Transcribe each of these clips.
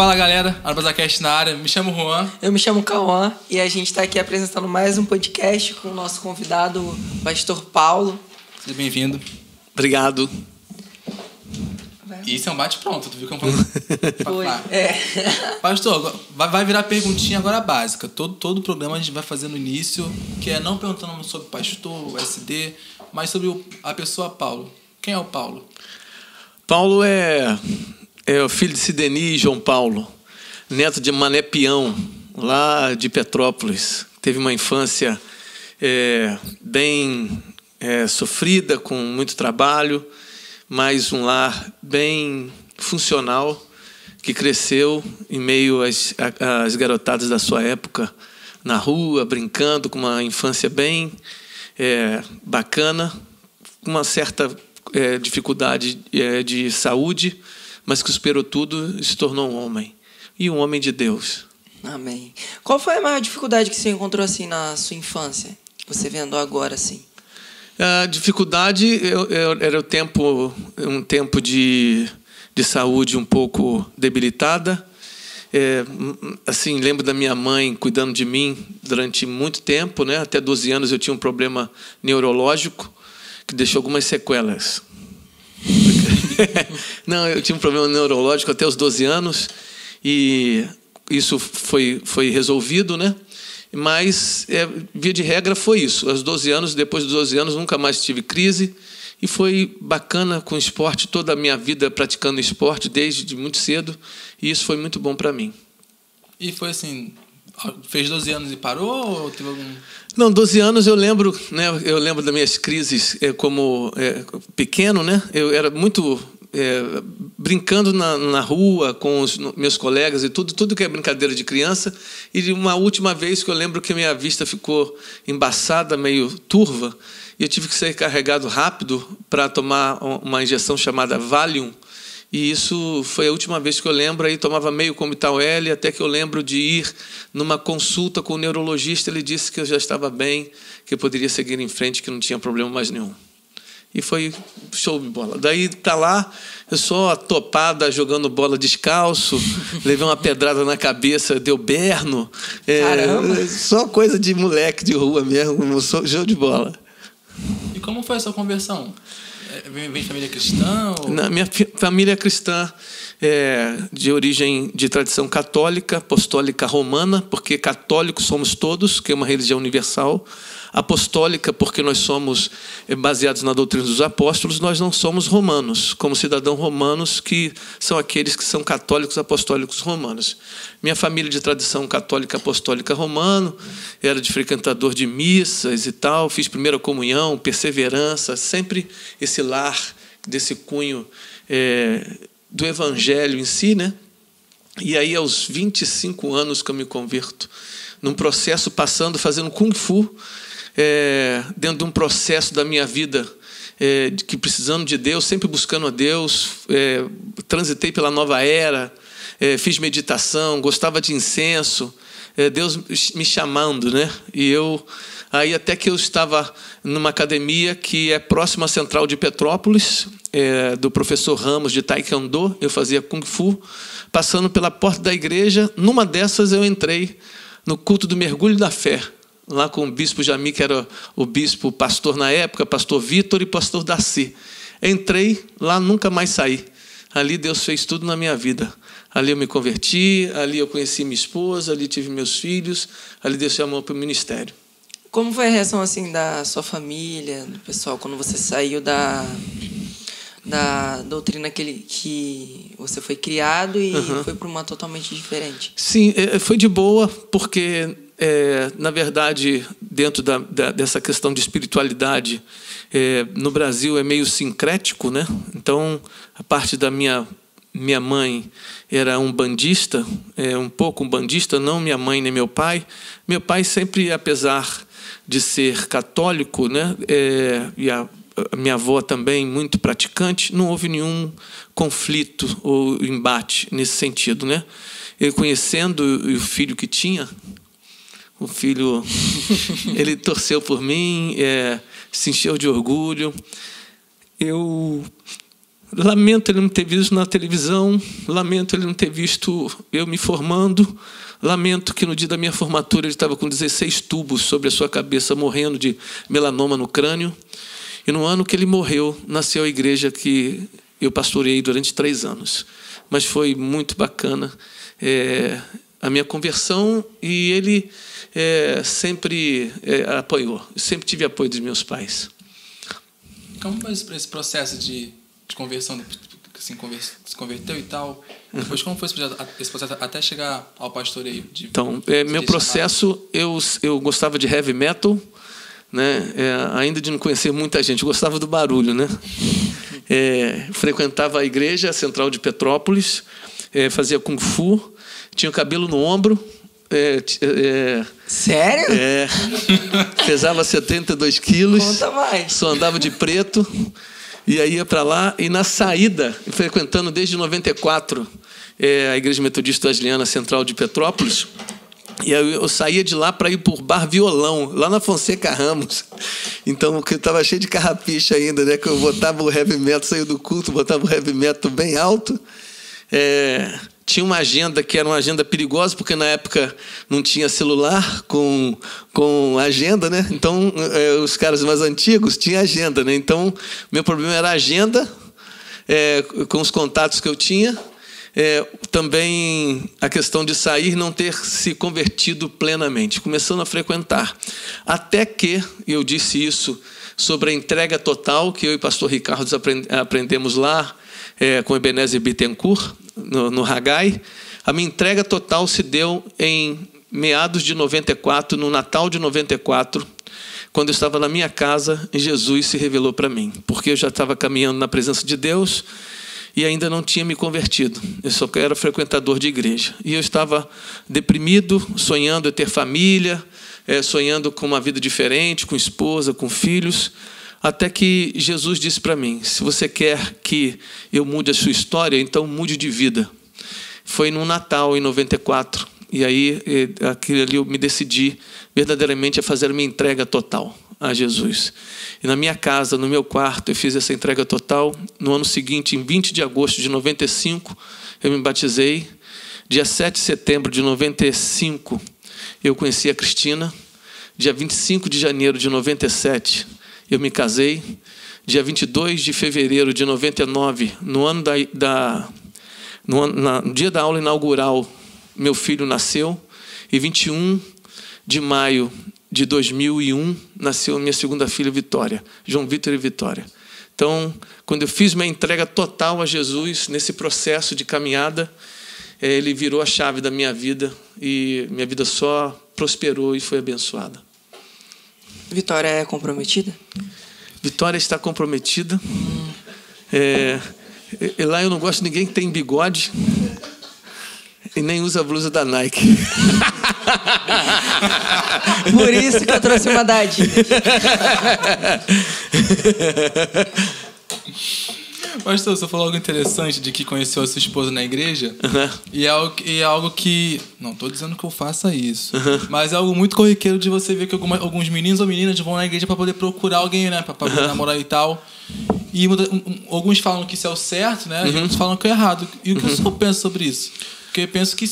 Fala galera, ArabazaCast na área, me chamo Juan. Eu me chamo Cauã e a gente está aqui apresentando mais um podcast com o nosso convidado, o pastor Paulo. Seja bem-vindo. Obrigado. E isso é um bate-pronto, tu viu que eu Foi, Pastor, vai virar perguntinha agora básica. Todo programa a gente vai fazer no início, que é não perguntando sobre pastor, SD, mas sobre a pessoa Paulo. Quem é o Paulo? Paulo é o filho de Sideni e João Paulo, neto de Mané Peão, lá de Petrópolis. Teve uma infância bem sofrida, com muito trabalho, mas um lar bem funcional, que cresceu em meio às garotadas da sua época, na rua, brincando, com uma infância bem bacana, com uma certa dificuldade de saúde, mas que superou tudo e se tornou um homem. E um homem de Deus. Amém. Qual foi a maior dificuldade que você encontrou assim na sua infância? Você vendo agora assim? A dificuldade era um tempo de saúde um pouco debilitada. Assim, lembro da minha mãe cuidando de mim durante muito tempo, né? Até 12 anos eu tinha um problema neurológico que deixou algumas sequelas. Não, eu tinha um problema neurológico até os 12 anos e isso foi resolvido, né? Mas, via de regra, foi isso. Aos 12 anos, depois dos 12 anos, nunca mais tive crise e foi bacana com o esporte, toda a minha vida praticando esporte desde muito cedo, e isso foi muito bom para mim. E foi assim, fez 12 anos e parou ou teve algum... Não, 12 anos eu lembro, né? Eu lembro das minhas crises como pequeno, né? Eu era muito brincando na rua com os meus colegas e tudo que é brincadeira de criança. E uma última vez que eu lembro que minha vista ficou embaçada, meio turva, e eu tive que ser carregado rápido para tomar uma injeção chamada Valium. E isso foi a última vez que eu lembro. Aí tomava meio Comital L, até que eu lembro de ir numa consulta com o neurologista. Ele disse que eu já estava bem, que eu poderia seguir em frente, que não tinha problema mais nenhum. E foi show de bola. Daí tá lá, eu só topada jogando bola descalço, levei uma pedrada na cabeça, deu berno. Caramba! Só coisa de moleque de rua mesmo, show de bola. E como foi a sua conversão? Vem de família cristã? Ou... Minha família é cristã, de origem de tradição católica, apostólica romana, porque católicos somos todos, que é uma religião universal. Apostólica, porque nós somos baseados na doutrina dos apóstolos, nós não somos romanos, como cidadãos romanos, que são aqueles que são católicos apostólicos romanos. Minha família de tradição católica apostólica romana, era de frequentador de missas e tal, fiz primeira comunhão, perseverança, sempre esse lar desse cunho do evangelho em si, né? E aí, aos 25 anos que eu me converto, num processo fazendo Kung Fu, dentro de um processo da minha vida, que precisando de Deus, sempre buscando a Deus, transitei pela nova era, fiz meditação, gostava de incenso, Deus me chamando, né? E aí até que eu estava numa academia que é próxima à Central de Petrópolis, do professor Ramos de Taekwondo, eu fazia Kung Fu, passando pela porta da igreja, numa dessas eu entrei no culto do mergulho da fé, lá com o bispo Jami, que era o bispo pastor na época, pastor Vitor e pastor Darcy. Entrei lá, nunca mais saí. Ali Deus fez tudo na minha vida. Ali eu me converti, ali eu conheci minha esposa, ali tive meus filhos, ali Deus chamou para o ministério. Como foi a reação assim da sua família, do pessoal, quando você saiu da doutrina que você foi criado e foi para uma totalmente diferente? Sim, foi de boa, porque, na verdade, dentro dessa questão de espiritualidade, no Brasil é meio sincrético, né? Então, a parte da minha mãe era um bandista, um pouco um bandista, não minha mãe nem meu pai. Meu pai sempre, apesar de ser católico, né? E a minha avó também muito praticante, não houve nenhum conflito ou embate nesse sentido, né? Eu conhecendo o filho que tinha, o filho, ele torceu por mim, se encheu de orgulho. Eu Lamento ele não ter visto na televisão, lamento ele não ter visto eu me formando, lamento que no dia da minha formatura ele estava com 16 tubos sobre a sua cabeça, morrendo de melanoma no crânio. E no ano que ele morreu, nasceu a igreja que eu pastoreei durante 3 anos. Mas foi muito bacana a minha conversão, e ele sempre apoiou. Eu sempre tive apoio dos meus pais. Como foi esse processo de conversão? Assim, se converteu e tal? Depois, como foi esse processo até chegar ao pastoreio? Então, meu processo, eu gostava de heavy metal, né? Ainda de não conhecer muita gente, eu gostava do barulho, né? Frequentava a igreja central de Petrópolis, fazia kung fu, tinha o cabelo no ombro. Sério? Pesava 72 quilos. Conta mais. Só andava de preto. E aí ia para lá. E na saída, frequentando desde 94 a Igreja Metodista Wesleyana Central de Petrópolis. E aí eu saía de lá para ir por Bar Violão, lá na Fonseca Ramos. Então, eu estava cheio de carrapicho ainda, né? Que eu botava o heavy metal, saía do culto, botava o heavy metal bem alto. Tinha uma agenda que era uma agenda perigosa, porque na época não tinha celular com agenda, né? Então, os caras mais antigos tinham agenda, né? Então, meu problema era a agenda, com os contatos que eu tinha. Também a questão de sair, não ter se convertido plenamente, começando a frequentar. Até que, eu disse isso sobre a entrega total, que eu e o pastor Ricardo aprendemos lá, com Ebenezer Bittencourt, no Haggai. A minha entrega total se deu em meados de 94, no Natal de 94, quando eu estava na minha casa e Jesus se revelou para mim, porque eu já estava caminhando na presença de Deus e ainda não tinha me convertido. Eu só era frequentador de igreja. E eu estava deprimido, sonhando em ter família, sonhando com uma vida diferente, com esposa, com filhos. Até que Jesus disse para mim: se você quer que eu mude a sua história, então mude de vida. Foi no Natal, em 94. E aí, aquilo ali eu me decidi verdadeiramente a fazer a minha entrega total a Jesus. E na minha casa, no meu quarto, eu fiz essa entrega total. No ano seguinte, em 20 de agosto de 95, eu me batizei. Dia 7 de setembro de 95, eu conheci a Cristina. Dia 25 de janeiro de 97, eu me casei. Dia 22 de fevereiro de 99, no dia da aula inaugural, meu filho nasceu. E 21 de maio de 2001, nasceu minha segunda filha, Vitória. João Vitor e Vitória. Então, quando eu fiz minha entrega total a Jesus, nesse processo de caminhada, ele virou a chave da minha vida. E minha vida só prosperou e foi abençoada. Vitória é comprometida? Vitória está comprometida. Lá eu não gosto de ninguém que tem bigode e nem usa a blusa da Nike. Por isso que eu trouxe uma da Adidas. Pastor, você falou algo interessante de que conheceu a sua esposa na igreja. E é algo que... Não estou dizendo que eu faça isso. Mas é algo muito corriqueiro de você ver que alguns meninos ou meninas vão na igreja para poder procurar alguém, né? Para poder namorar e tal. E alguns falam que isso é o certo, né? E outros falam que é errado. E o que o senhor pensa sobre isso? Porque eu penso que,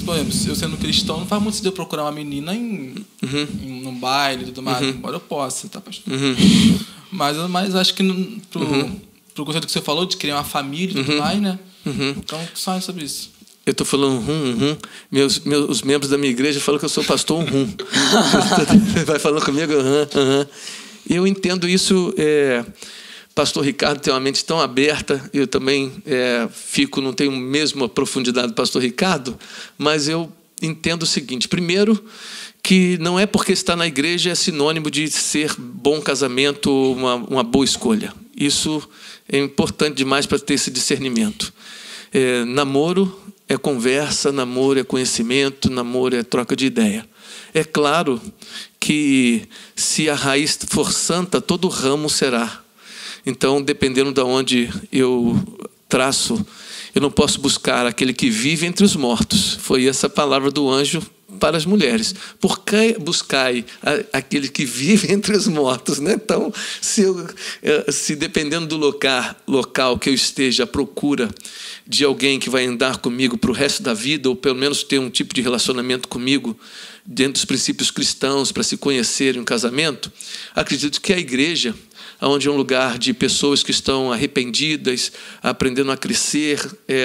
por exemplo, eu sendo cristão, não faz muito sentido eu procurar uma menina num baile e tudo mais. Embora eu possa, tá, pastor? Mas acho que pro conceito que você falou, de criar uma família e tudo mais, né? Então, o que você fala sobre isso? Eu estou falando os membros da minha igreja falam que eu sou pastor Vai falando comigo, Eu entendo isso. Pastor Ricardo tem uma mente tão aberta, eu também não tenho a mesma profundidade do pastor Ricardo, mas eu entendo o seguinte: primeiro, que não é porque está na igreja é sinônimo de ser bom casamento ou uma boa escolha. Isso é importante demais para ter esse discernimento. Namoro é conversa, namoro é conhecimento, namoro é troca de ideia. É claro que se a raiz for santa, todo ramo será. Então, dependendo de onde eu traço, eu não posso buscar aquele que vive entre os mortos. Foi essa palavra do anjo para as mulheres. Porque buscai aquele que vive entre os mortos, né? Então, se dependendo do local que eu esteja à procura de alguém que vai andar comigo para o resto da vida, ou pelo menos ter um tipo de relacionamento comigo dentro dos princípios cristãos para se conhecer em um casamento, acredito que a igreja, onde é um lugar de pessoas que estão arrependidas, aprendendo a crescer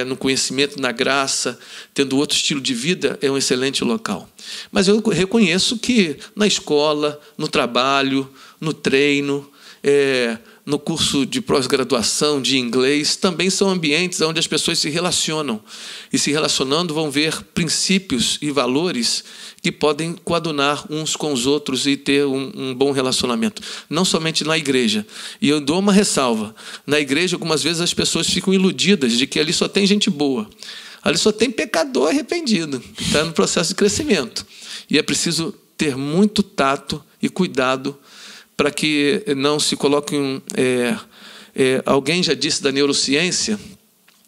no conhecimento, na graça, tendo outro estilo de vida, é um excelente local. Mas eu reconheço que na escola, no trabalho, no treino, no curso de pós-graduação de inglês, também são ambientes onde as pessoas se relacionam. E se relacionando vão ver princípios e valores que podem coadunar uns com os outros e ter um bom relacionamento. Não somente na igreja. E eu dou uma ressalva. Na igreja, algumas vezes, as pessoas ficam iludidas de que ali só tem gente boa. Ali só tem pecador arrependido, que está no processo de crescimento. E é preciso ter muito tato e cuidado para que não se coloquem... alguém já disse da neurociência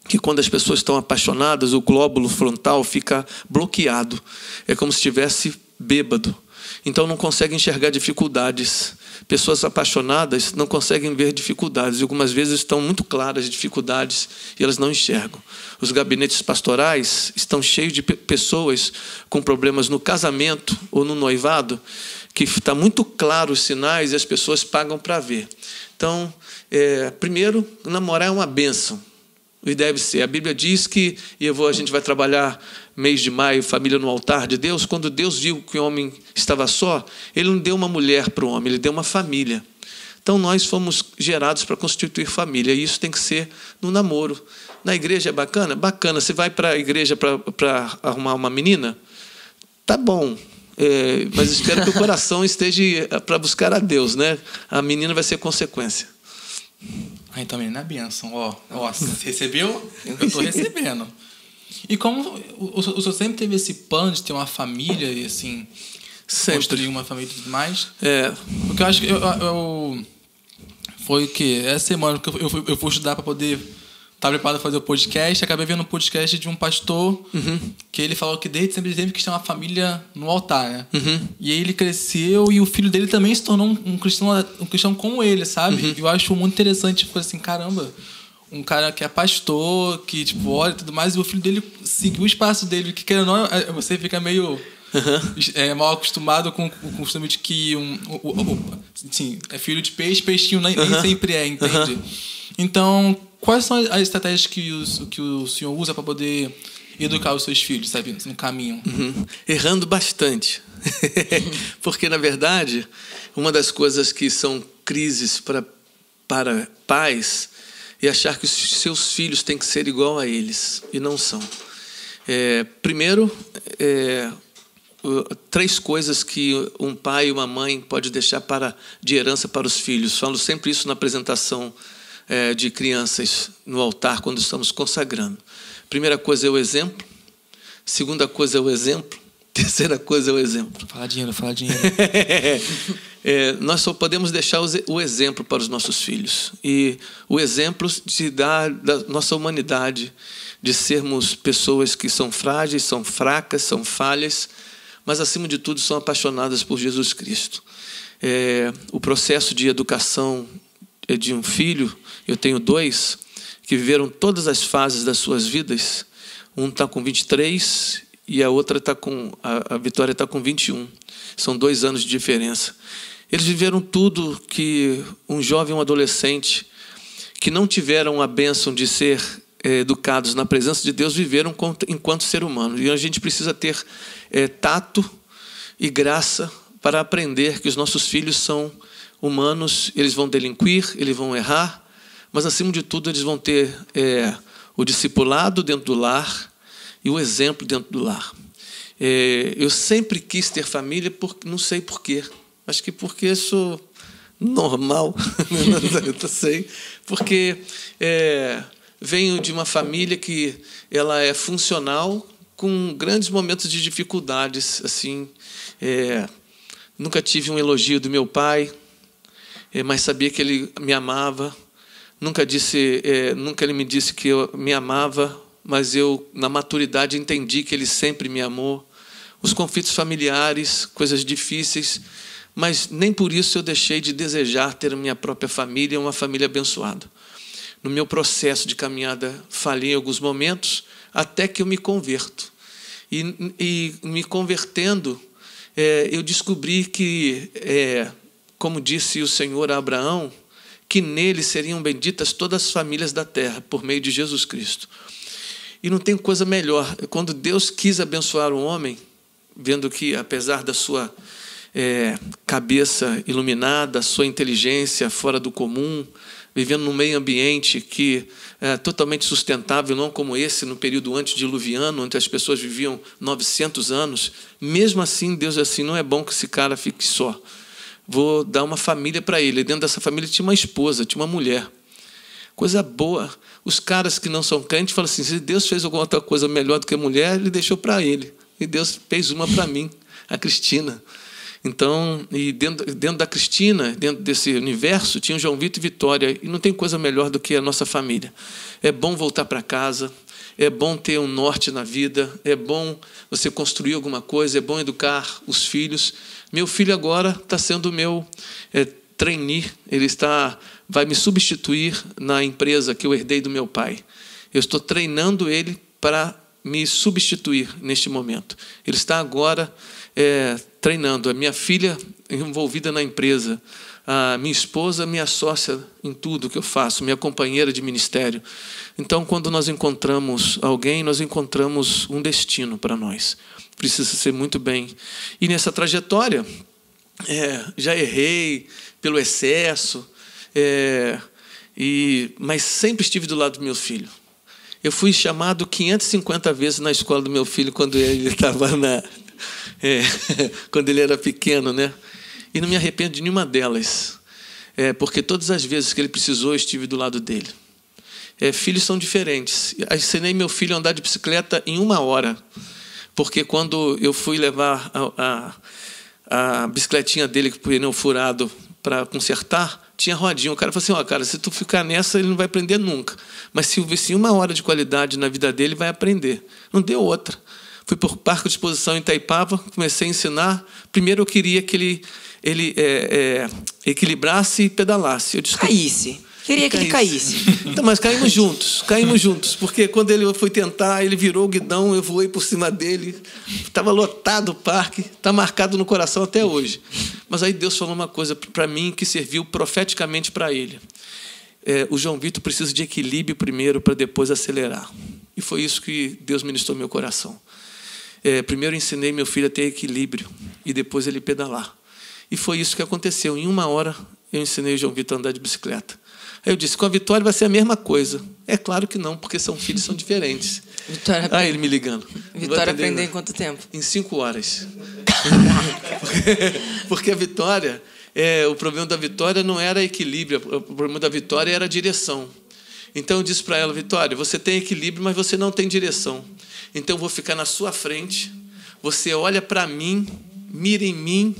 que quando as pessoas estão apaixonadas, o glóbulo frontal fica bloqueado. É como se estivesse bêbado. Então não conseguem enxergar dificuldades. Pessoas apaixonadas não conseguem ver dificuldades. E algumas vezes estão muito claras as dificuldades e elas não enxergam. Os gabinetes pastorais estão cheios de pessoas com problemas no casamento ou no noivado, que está muito claro os sinais e as pessoas pagam para ver. Então, primeiro, namorar é uma bênção. E deve ser. A Bíblia diz que, a gente vai trabalhar mês de maio, família no altar de Deus, quando Deus viu que o homem estava só, Ele não deu uma mulher para o homem, Ele deu uma família. Então nós fomos gerados para constituir família, e isso tem que ser no namoro. Na igreja é bacana? Bacana. Você vai para a igreja para arrumar uma menina? Tá bom. Mas espero que o coração esteja para buscar a Deus, né? A menina vai ser consequência. Então, menina, é bênção. Você recebeu? Eu estou recebendo. E como o senhor sempre teve esse plano de ter uma família e, assim, sempre construir uma família e tudo mais? Porque eu acho que foi o quê? Essa semana que eu fui estudar para poder estar preparado para fazer o podcast. Acabei vendo um podcast de um pastor que ele falou que desde sempre quis ter uma família no altar, né? E aí ele cresceu e o filho dele também se tornou um cristão como ele, sabe? Eu acho muito interessante, tipo assim, caramba, um cara que é pastor, que tipo, olha e tudo mais, e o filho dele seguiu o espaço dele, que querendo ou não, você fica meio mal acostumado com o costume de que assim, é filho de peixe, peixinho nem sempre é, entende? Então, quais são as estratégias que o senhor usa para poder educar os seus filhos, sabe, no caminho? Errando bastante. Porque, na verdade, uma das coisas que são crises para pais é achar que os seus filhos têm que ser igual a eles, e não são. Primeiro, 3 coisas que um pai e uma mãe pode deixar de herança para os filhos. Falo sempre isso na apresentação de crianças no altar, quando estamos consagrando. Primeira coisa é o exemplo. Segunda coisa é o exemplo. Terceira coisa é o exemplo. Fala dinheiro. Nós só podemos deixar o exemplo para os nossos filhos. E o exemplo se dá da nossa humanidade, de sermos pessoas que são frágeis, são fracas, são falhas, mas, acima de tudo, são apaixonadas por Jesus Cristo. O processo de educação de um filho, eu tenho 2 que viveram todas as fases das suas vidas. Um está com 23 e a outra a Vitória está com 21. São 2 anos de diferença. Eles viveram tudo que um jovem, um adolescente, que não tiveram a bênção de ser educados na presença de Deus, viveram enquanto ser humano. E a gente precisa ter tato e graça para aprender que os nossos filhos são humanos, eles vão delinquir, eles vão errar, mas, acima de tudo, eles vão ter o discipulado dentro do lar e o exemplo dentro do lar. Eu sempre quis ter família, não sei porquê. Acho que porque sou normal, não sei. Porque venho de uma família que ela é funcional, com grandes momentos de dificuldades. Assim, nunca tive um elogio do meu pai, mas sabia que ele me amava. Nunca ele me disse que eu me amava, mas eu, na maturidade, entendi que ele sempre me amou. os conflitos familiares, coisas difíceis, mas nem por isso eu deixei de desejar ter a minha própria família, uma família abençoada. No meu processo de caminhada, falhei em alguns momentos, até que eu me converto. E me convertendo, eu descobri que, como disse o Senhor a Abraão, que nele seriam benditas todas as famílias da terra, por meio de Jesus Cristo. E não tem coisa melhor. Quando Deus quis abençoar o homem, vendo que, apesar da sua cabeça iluminada, sua inteligência fora do comum, vivendo num meio ambiente que é totalmente sustentável, não como esse no período antediluviano, onde as pessoas viviam 900 anos, mesmo assim, Deus é assim, não é bom que esse cara fique só. Vou dar uma família para ele. Dentro dessa família tinha uma esposa, tinha uma mulher. Coisa boa. Os caras que não são crentes falam assim, se Deus fez alguma outra coisa melhor do que a mulher, ele deixou para ele. E Deus fez uma para mim, a Cristina. Então, e dentro da Cristina, dentro desse universo, tinha o João Vitor e Vitória, e não tem coisa melhor do que a nossa família. É bom voltar para casa, é bom ter um norte na vida, é bom você construir alguma coisa, é bom educar os filhos. Meu filho agora está sendo meu trainee, ele vai me substituir na empresa que eu herdei do meu pai. Eu estou treinando ele para me substituir neste momento. Ele está agora treinando. A minha filha envolvida na empresa, a minha esposa, minha sócia em tudo que eu faço, minha companheira de ministério. Então, quando nós encontramos alguém, nós encontramos um destino para nós. Precisa ser muito bem. E nessa trajetória, já errei pelo excesso, mas sempre estive do lado do meu filho. Eu fui chamado 550 vezes na escola do meu filho quando ele estava quando ele era pequeno, né? E não me arrependo de nenhuma delas, porque todas as vezes que ele precisou, eu estive do lado dele. Filhos são diferentes. Eu ensinei meu filho a andar de bicicleta em 1 hora, porque quando eu fui levar a bicicletinha dele com o pneu furado para consertar, tinha rodinha. O cara falou assim, cara, se tu ficar nessa, ele não vai aprender nunca. Mas se houvesse 1 hora de qualidade na vida dele, vai aprender. Não deu outra. Fui para o parque de exposição em Itaipava, comecei a ensinar. Primeiro eu queria que ele equilibrasse e pedalasse. Eu caísse. Queria que ele caísse. Então, mas caímos juntos. Porque quando ele foi tentar, ele virou o guidão, eu voei por cima dele. Estava lotado o parque, está marcado no coração até hoje. Mas aí Deus falou uma coisa para mim que serviu profeticamente para ele. O João Vitor precisa de equilíbrio primeiro para depois acelerar. E foi isso que Deus ministrou no meu coração. Primeiro ensinei meu filho a ter equilíbrio e depois ele pedalar. E foi isso que aconteceu. Em 1 hora eu ensinei o João Vitor a andar de bicicleta. Aí eu disse, com a Vitória vai ser a mesma coisa. É claro que não, porque filhos são diferentes. Ele me ligando. Vitória aprendeu em quanto tempo? Em 5 horas. Porque a Vitória, o problema da Vitória não era equilíbrio, o problema da Vitória era a direção. Então eu disse para ela, Vitória, você tem equilíbrio, mas você não tem direção. Então eu vou ficar na sua frente, você olha para mim, mira em mim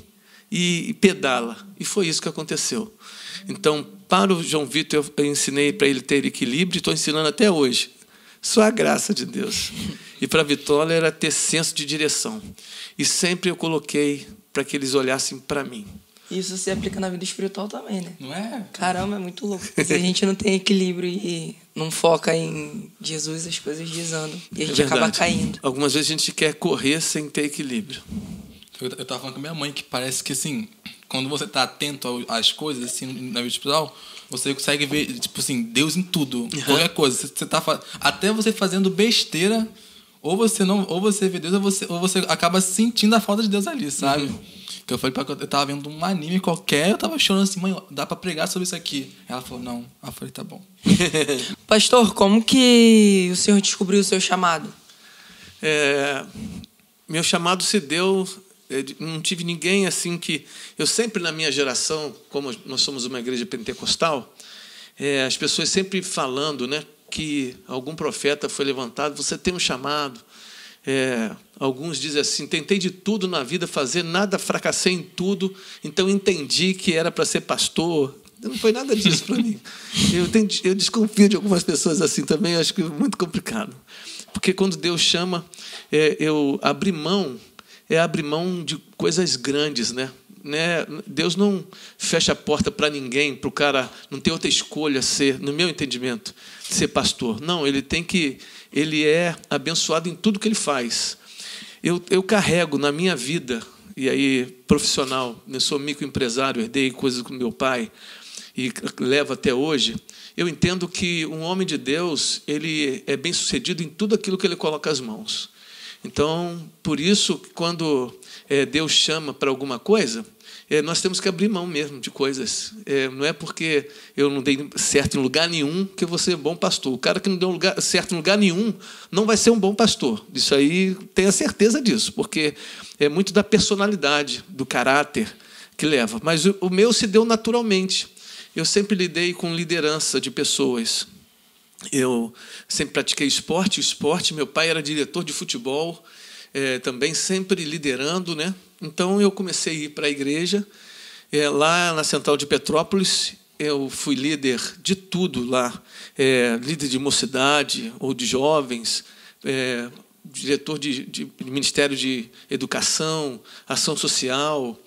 e pedala. E foi isso que aconteceu. Então, para o João Vitor, eu ensinei para ele ter equilíbrio e estou ensinando até hoje. Só a graça de Deus. E para a Vitória era ter senso de direção. E sempre eu coloquei para que eles olhassem para mim. Isso se aplica na vida espiritual também, né? Não é? Caramba, é muito louco. Se a gente não tem equilíbrio e não foca em Jesus, as coisas desandam. E a gente acaba caindo. Algumas vezes a gente quer correr sem ter equilíbrio. Eu estava falando com a minha mãe que parece que, assim, quando você está atento às coisas, assim, na vida espiritual, você consegue ver, tipo assim, Deus em tudo. Qualquer coisa. Você tá até você fazendo besteira, ou você vê Deus, ou você acaba sentindo a falta de Deus ali, sabe? Uhum. Eu falei pra ela, eu tava vendo um anime qualquer, eu tava chorando assim, mãe, dá pra pregar sobre isso aqui? Ela falou, não. Eu falei, tá bom. Pastor, como que o senhor descobriu o seu chamado? Meu chamado se deu, não tive ninguém assim que... Eu sempre na minha geração, como nós somos uma igreja pentecostal, as pessoas sempre falando, né, que algum profeta foi levantado, você tem um chamado. Alguns dizem assim, tentei de tudo na vida fazer, nada, fracassei em tudo, então entendi que era para ser pastor. Não foi nada disso para mim. Eu desconfio de algumas pessoas assim também, acho que é muito complicado. Porque quando Deus chama, eu abri mão é abrir mão de coisas grandes, né? Deus não fecha a porta para ninguém, para o cara não ter outra escolha ser, no meu entendimento, ser pastor. Não, ele é abençoado em tudo que ele faz. Eu carrego na minha vida, e aí profissional, eu sou microempresário, herdei coisas com meu pai e levo até hoje. Eu entendo que um homem de Deus, ele é bem-sucedido em tudo aquilo que ele coloca as mãos. Então, por isso, quando Deus chama para alguma coisa, nós temos que abrir mão mesmo de coisas. Não é porque eu não dei certo em lugar nenhum que eu vou ser bom pastor. O cara que não deu certo em lugar nenhum não vai ser um bom pastor. Isso aí, tenha certeza disso, porque é muito da personalidade, do caráter que leva. Mas o meu se deu naturalmente. Eu sempre lidei com liderança de pessoas. Eu sempre pratiquei esporte. Meu pai era diretor de futebol, também sempre liderando, né? Então, eu comecei a ir para a igreja. Lá na Central de Petrópolis, eu fui líder de tudo lá. Líder de mocidade ou de jovens, diretor de Ministério de Educação, Ação Social,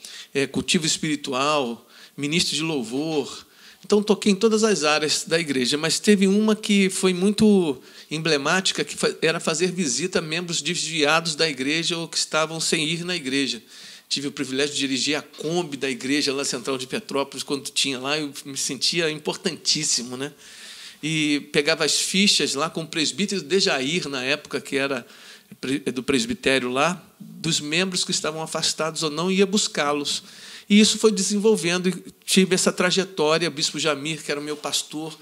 Cultivo Espiritual, ministro de louvor. Então, toquei em todas as áreas da igreja, mas teve uma que foi muito emblemática, que era fazer visita a membros desviados da igreja ou que estavam sem ir na igreja. Tive o privilégio de dirigir a Kombi da igreja lá na Central de Petrópolis, quando tinha lá, eu me sentia importantíssimo, né? E pegava as fichas lá com o presbítero Dejair, na época, que era do presbitério lá, dos membros que estavam afastados ou não, ia buscá-los. E isso foi desenvolvendo, e tive essa trajetória. O bispo Jamir, que era o meu pastor,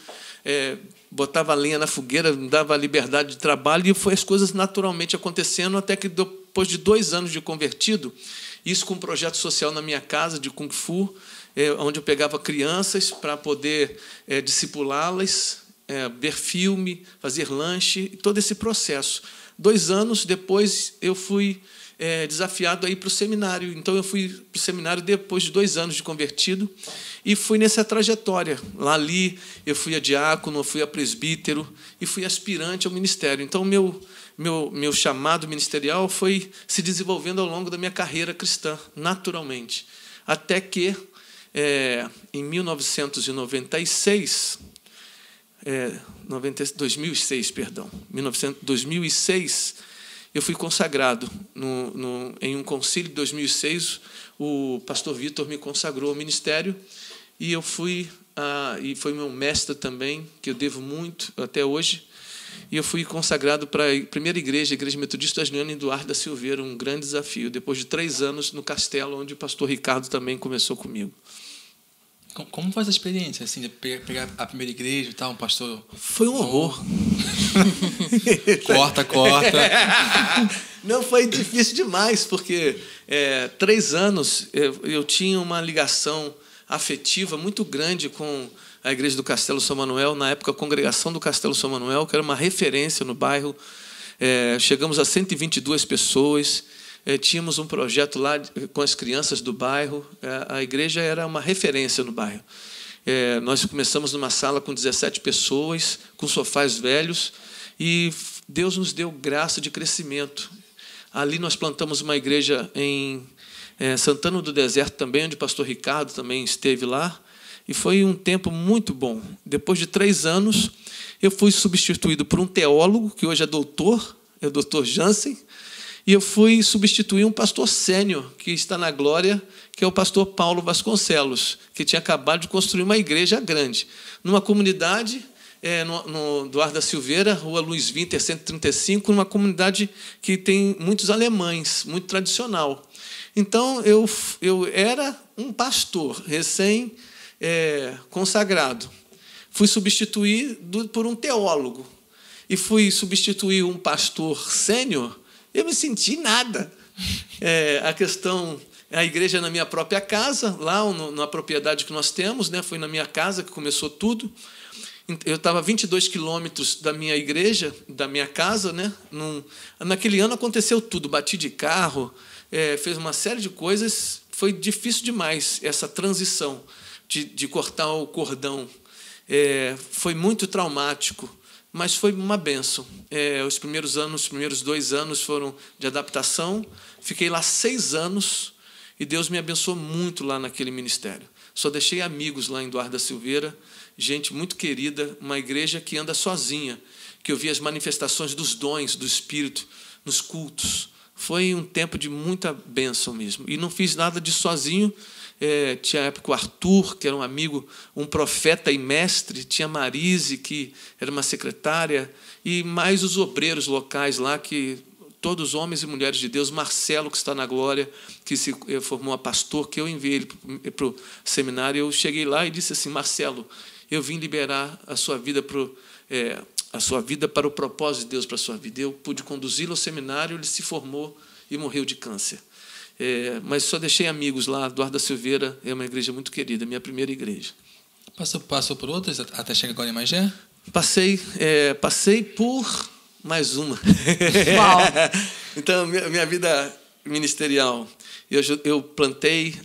botava lenha na fogueira, me dava liberdade de trabalho, e foi as coisas naturalmente acontecendo, até que depois de 2 anos de convertido, isso com um projeto social na minha casa de Kung Fu, onde eu pegava crianças para poder discipulá-las, ver filme, fazer lanche, todo esse processo. 2 anos depois, eu fui desafiado a ir para o seminário. Então, eu fui para o seminário depois de 2 anos de convertido e fui nessa trajetória. Ali, eu fui a diácono, eu fui a presbítero e fui aspirante ao ministério. Então, meu chamado ministerial foi se desenvolvendo ao longo da minha carreira cristã, naturalmente. Até que, em 2006, eu fui consagrado. Em um concílio de 2006, o pastor Vitor me consagrou ao ministério e eu fui, e foi meu mestre também, que eu devo muito até hoje, e eu fui consagrado para a primeira igreja, a Igreja Metodista Asniana, em Duarte da Silveira, um grande desafio, depois de 3 anos no Castelo, onde o pastor Ricardo também começou comigo. Como foi essa experiência, assim, de pegar a primeira igreja e tal, um pastor... Foi um horror. Corta. Não, foi difícil demais, porque 3 anos eu tinha uma ligação afetiva muito grande com a igreja do Castelo São Manuel, na época a congregação do Castelo São Manuel, que era uma referência no bairro. Chegamos a 122 pessoas, tínhamos um projeto lá com as crianças do bairro, a igreja era uma referência no bairro. Nós começamos numa sala com 17 pessoas, com sofás velhos, e Deus nos deu graça de crescimento. Ali nós plantamos uma igreja em Santana do Deserto também, onde o pastor Ricardo também esteve lá, e foi um tempo muito bom. Depois de 3 anos, eu fui substituído por um teólogo, que hoje é o doutor Jansen, e eu fui substituir um pastor sênior, que está na glória, que é o pastor Paulo Vasconcelos, que tinha acabado de construir uma igreja grande, numa comunidade, no Duarte da Silveira, Rua Luiz Winter, 135, numa comunidade que tem muitos alemães, muito tradicional. Então, eu era um pastor recém-consagrado. Fui substituído por um teólogo e fui substituir um pastor sênior. Eu me senti nada. A igreja é na minha própria casa, lá na propriedade que nós temos, né? Foi na minha casa que começou tudo. Eu estava a 22 quilômetros da minha igreja, da minha casa, né? Naquele ano aconteceu tudo, bati de carro, fez uma série de coisas. Foi difícil demais essa transição de cortar o cordão. Foi muito traumático. mas foi uma bênção. Os primeiros 2 anos foram de adaptação. Fiquei lá 6 anos e Deus me abençoou muito lá naquele ministério. Só deixei amigos lá em Eduardo da Silveira, gente muito querida, uma igreja que anda sozinha, que eu vi as manifestações dos dons do Espírito nos cultos. Foi um tempo de muita bênção mesmo. E não fiz nada de sozinho. Tinha a época o Arthur, que era um amigo, um profeta e mestre, tinha a Marise, que era uma secretária, e mais os obreiros locais lá, que todos homens e mulheres de Deus, Marcelo, que está na glória, que se formou a pastor, que eu enviei ele para o seminário. Eu cheguei lá e disse assim: Marcelo, eu vim liberar a sua vida para o propósito de Deus para a sua vida. Eu pude conduzi-lo ao seminário, ele se formou e morreu de câncer. Mas só deixei amigos lá. Eduardo da Silveira é uma igreja muito querida, minha primeira igreja. Passou por outras até chegar agora em Magé? Passei por mais uma. Uau. Então, minha vida ministerial, eu plantei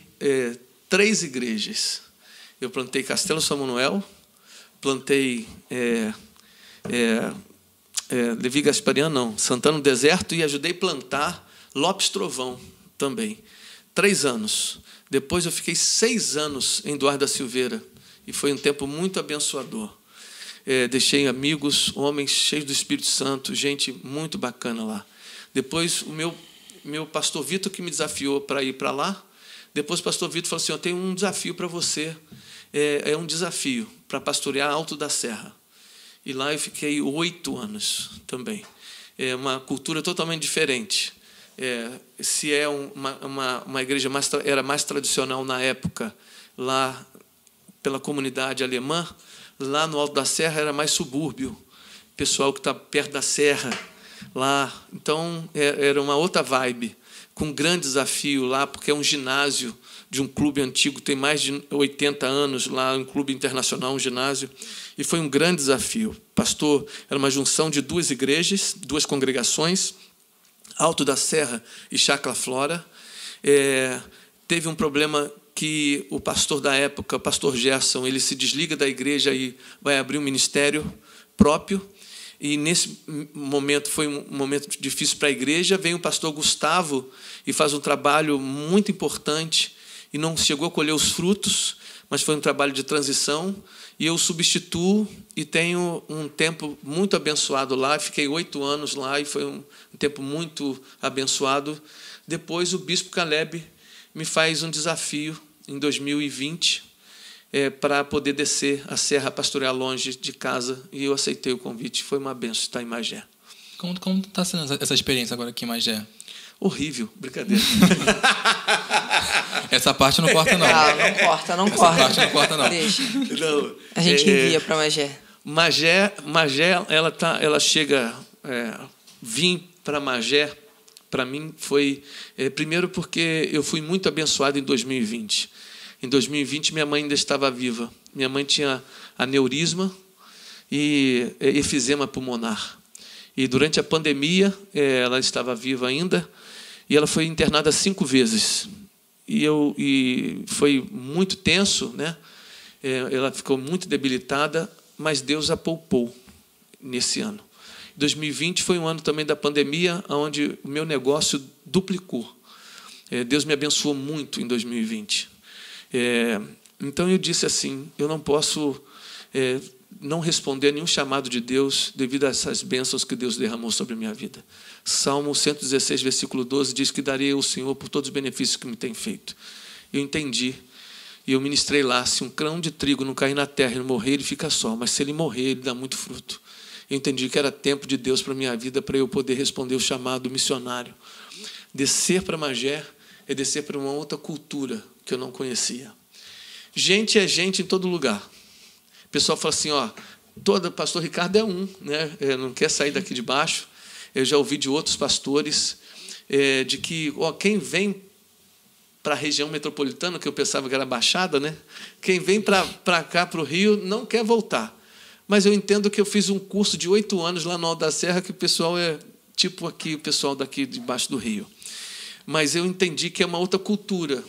3 igrejas. Eu plantei Castelo São Manuel, plantei Levi Gaspariano, não, Santana do Deserto, e ajudei a plantar Lopes Trovão também. 3 anos. Depois eu fiquei 6 anos em Eduardo da Silveira, e foi um tempo muito abençoador. Deixei amigos, homens cheios do Espírito Santo, gente muito bacana lá. Depois o meu pastor Vitor, que me desafiou para ir para lá. Depois o pastor Vitor falou assim: eu tenho um desafio para você. É um desafio para pastorear Alto da Serra. E lá eu fiquei 8 anos também. É uma cultura totalmente diferente. Se uma igreja era mais tradicional na época, lá pela comunidade alemã, lá no Alto da Serra era mais subúrbio, pessoal que está perto da serra lá. Então era uma outra vibe, com um grande desafio lá, porque é um ginásio de um clube antigo, tem mais de 80 anos lá, um clube internacional, um ginásio, e foi um grande desafio. Pastor, era uma junção de 2 igrejas, 2 congregações, Alto da Serra e Chácara Flora. Teve um problema que o pastor da época, o pastor Gerson, ele se desliga da igreja e vai abrir um ministério próprio. E nesse momento foi um momento difícil para a igreja. Vem o pastor Gustavo e faz um trabalho muito importante e não chegou a colher os frutos, mas foi um trabalho de transição. E eu substituo e tenho um tempo muito abençoado lá. Fiquei 8 anos lá e foi um tempo muito abençoado. Depois o bispo Caleb me faz um desafio em 2020 para poder descer a serra, pastorear longe de casa, e eu aceitei o convite. Foi uma benção estar em Magé. Como está sendo essa experiência agora aqui em Magé? Horrível, brincadeira. Essa parte não corta, não. Não corta. Essa parte não corta, não. Deixa. Não, A gente envia para Magé. Magé, ela chega... vim para Magé, para mim, foi... primeiro porque eu fui muito abençoado em 2020. Em 2020, minha mãe ainda estava viva. Minha mãe tinha aneurisma e efizema pulmonar. E durante a pandemia, ela estava viva ainda, e ela foi internada 5 vezes. E foi muito tenso, né? Ela ficou muito debilitada, mas Deus a poupou nesse ano. 2020 foi um ano também da pandemia, onde o meu negócio duplicou. Deus me abençoou muito em 2020. Então eu disse assim: eu não posso não responder a nenhum chamado de Deus devido a essas bênçãos que Deus derramou sobre a minha vida. Salmo 116, versículo 12, diz que darei ao Senhor por todos os benefícios que me tem feito. Eu entendi, e eu ministrei lá: se um grão de trigo não cair na terra e não morrer, ele fica só, mas se ele morrer, ele dá muito fruto. Eu entendi que era tempo de Deus para a minha vida, para eu poder responder o chamado missionário. Descer para Magé é descer para uma outra cultura que eu não conhecia. Gente é gente em todo lugar. O pessoal fala assim: todo pastor Ricardo é um, né? Não quer sair daqui de baixo. Eu já ouvi de outros pastores de que quem vem para a região metropolitana, que eu pensava que era Baixada, né? Quem vem para cá, para o Rio, não quer voltar. Mas eu entendo que eu fiz um curso de 8 anos lá no Alto da Serra, que o pessoal é tipo aqui, o pessoal daqui debaixo do Rio. Mas eu entendi que é uma outra cultura.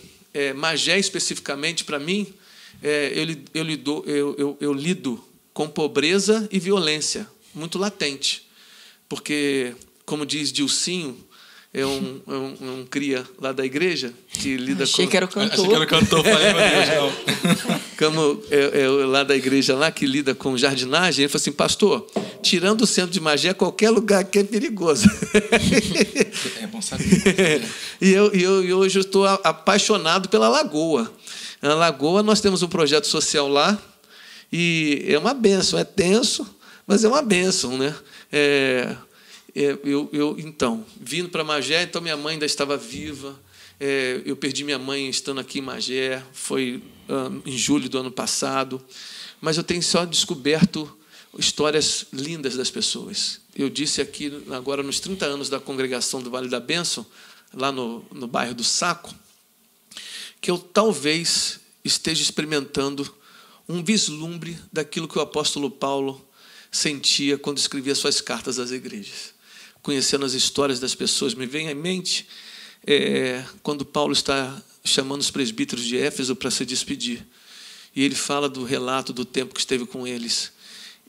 Magé, especificamente, para mim, eu lido com pobreza e violência. muito latente, porque, como diz Dilcinho, é um cria lá da igreja que lida Achei com... que era o cantor. Achei que era o cantor, falei, meu Deus, não. Como é lá da igreja lá que lida com jardinagem, ele falou assim, pastor, tirando o centro de Magé, qualquer lugar aqui é perigoso. É bom saber. E hoje eu estou apaixonado pela Lagoa. Na Lagoa nós temos um projeto social lá e é uma bênção, é tenso, mas é uma bênção, né? Então, vindo para Magé, então minha mãe ainda estava viva. Eu perdi minha mãe estando aqui em Magé, foi em julho do ano passado. Mas eu tenho só descoberto histórias lindas das pessoas. Eu disse aqui, agora nos 30 anos da congregação do Vale da Bênção, lá no bairro do Saco, que eu talvez esteja experimentando um vislumbre daquilo que o apóstolo Paulo sentia quando escrevia suas cartas às igrejas. Conhecendo as histórias das pessoas, me vem à mente quando Paulo está chamando os presbíteros de Éfeso para se despedir. E ele fala do relato do tempo que esteve com eles.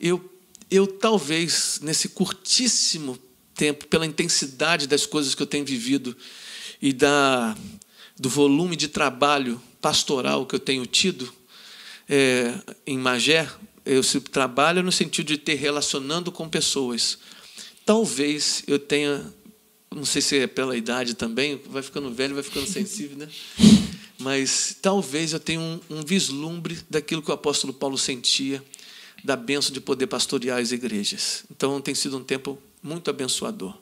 Eu talvez, nesse curtíssimo tempo, pela intensidade das coisas que eu tenho vivido e do volume de trabalho pastoral que eu tenho tido em Magé, eu trabalho no sentido de ter relacionando com pessoas. Talvez eu tenha, não sei se é pela idade também, vai ficando velho, vai ficando sensível, né? Mas talvez eu tenha um vislumbre daquilo que o apóstolo Paulo sentia, da bênção de poder pastorear as igrejas. Então tem sido um tempo muito abençoador.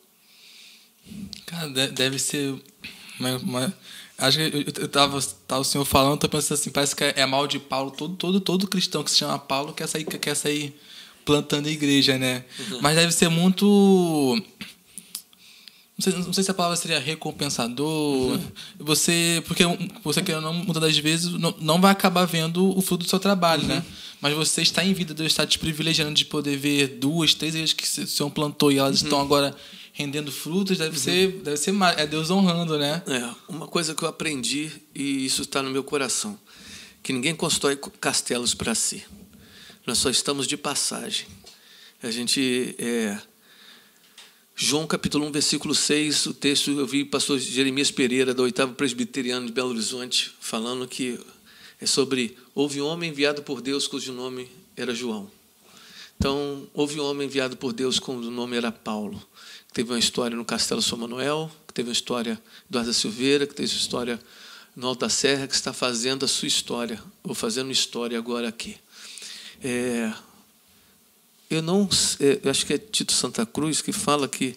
Cara, deve ser acho que eu tava o senhor falando, tô pensando assim, parece que é mal de Paulo, todo cristão que se chama Paulo quer sair plantando a igreja, né? Uhum. Mas deve ser muito... Não sei se a palavra seria recompensador. Uhum. Porque você, querendo, muitas das vezes, não vai acabar vendo o fruto do seu trabalho, né? Mas você está em vida, Deus está te privilegiando de poder ver 2, 3 vezes que o Senhor plantou e elas estão agora rendendo frutos, deve ser mais, é Deus honrando, né? Uma coisa que eu aprendi, e isso está no meu coração, que ninguém constrói castelos para si. Nós só estamos de passagem. A gente... João capítulo 1, versículo 6, o texto eu vi o pastor Jeremias Pereira, da 8º Presbiteriano de Belo Horizonte, falando que é sobre... Houve um homem enviado por Deus cujo nome era João. Então, houve um homem enviado por Deus cujo nome era Paulo. Que teve uma história no Castelo São Manuel, que teve uma história do Arda Silveira, que teve uma história no Alto da Serra, que está fazendo a sua história, ou fazendo história agora aqui. Eu acho que é Tito Santa Cruz que fala que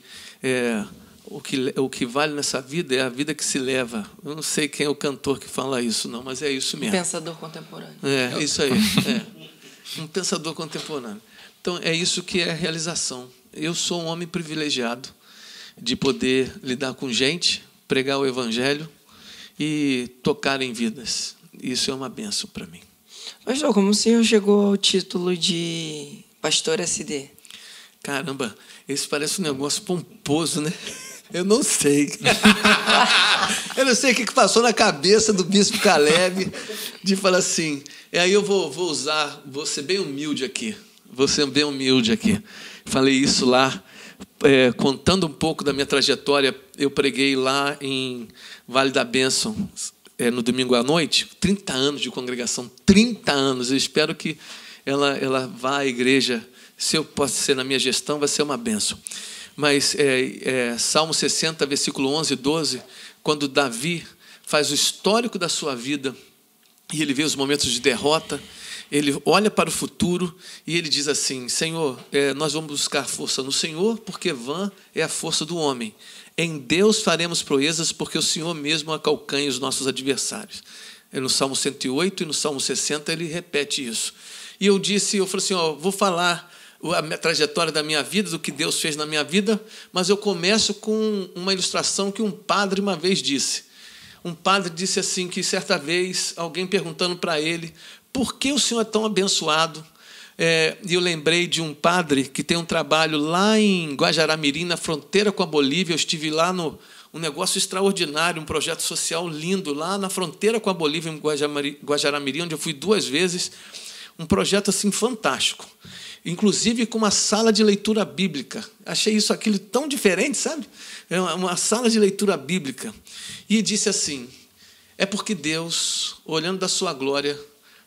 o que vale nessa vida é a vida que se leva. Eu não sei quem é o cantor que fala isso, não, mas é isso mesmo. Um pensador contemporâneo. Isso aí. Um pensador contemporâneo. Então, é isso que é a realização. Eu sou um homem privilegiado de poder lidar com gente, pregar o evangelho e tocar em vidas. Isso é uma bênção para mim. Pastor, como o senhor chegou ao título de Pastor SD? Caramba, esse parece um negócio pomposo, né? Eu não sei. Eu não sei o que passou na cabeça do bispo Caleb de falar assim. E aí eu vou ser bem humilde aqui. Falei isso lá, contando um pouco da minha trajetória. Eu preguei lá em Vale da Bênção, no domingo à noite. 30 anos de congregação, 30 anos. Eu espero que ela vá à igreja. Se eu posso ser na minha gestão, vai ser uma bênção. Mas Salmo 60, versículo 11 e 12, quando Davi faz o histórico da sua vida e ele vê os momentos de derrota, ele olha para o futuro e ele diz assim: Senhor, nós vamos buscar força no Senhor, porque vã é a força do homem. Em Deus faremos proezas, porque o Senhor mesmo acalcanha os nossos adversários. No Salmo 108 e no Salmo 60 ele repete isso. E eu falei assim, vou falar a trajetória da minha vida, do que Deus fez na minha vida, mas eu começo com uma ilustração que um padre uma vez disse. Um padre disse assim, que certa vez, alguém perguntando para ele, por que o senhor é tão abençoado? E eu lembrei de um padre que tem um trabalho lá em Guajará-Mirim, na fronteira com a Bolívia. Eu estive lá um negócio extraordinário, um projeto social lindo, lá na fronteira com a Bolívia, em Guajará-Mirim, onde eu fui 2 vezes. Um projeto assim fantástico. inclusive com uma sala de leitura bíblica. Achei aquilo tão diferente, sabe? É uma sala de leitura bíblica. E disse assim: é porque Deus, olhando da sua glória,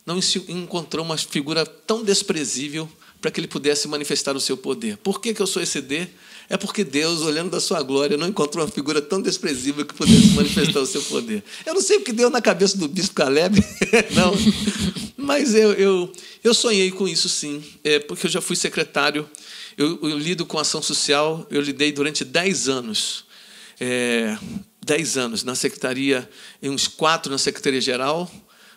não encontrou uma figura tão desprezível para que ele pudesse manifestar o seu poder. Por que eu sou ECD? É porque Deus, olhando da sua glória, não encontrou uma figura tão desprezível que pudesse manifestar o seu poder. Eu não sei o que deu na cabeça do bispo Caleb, não, mas eu sonhei com isso, sim, porque eu já fui secretário, eu lido com ação social, eu lidei durante 10 anos, 10 anos na secretaria, uns 4 na secretaria-geral,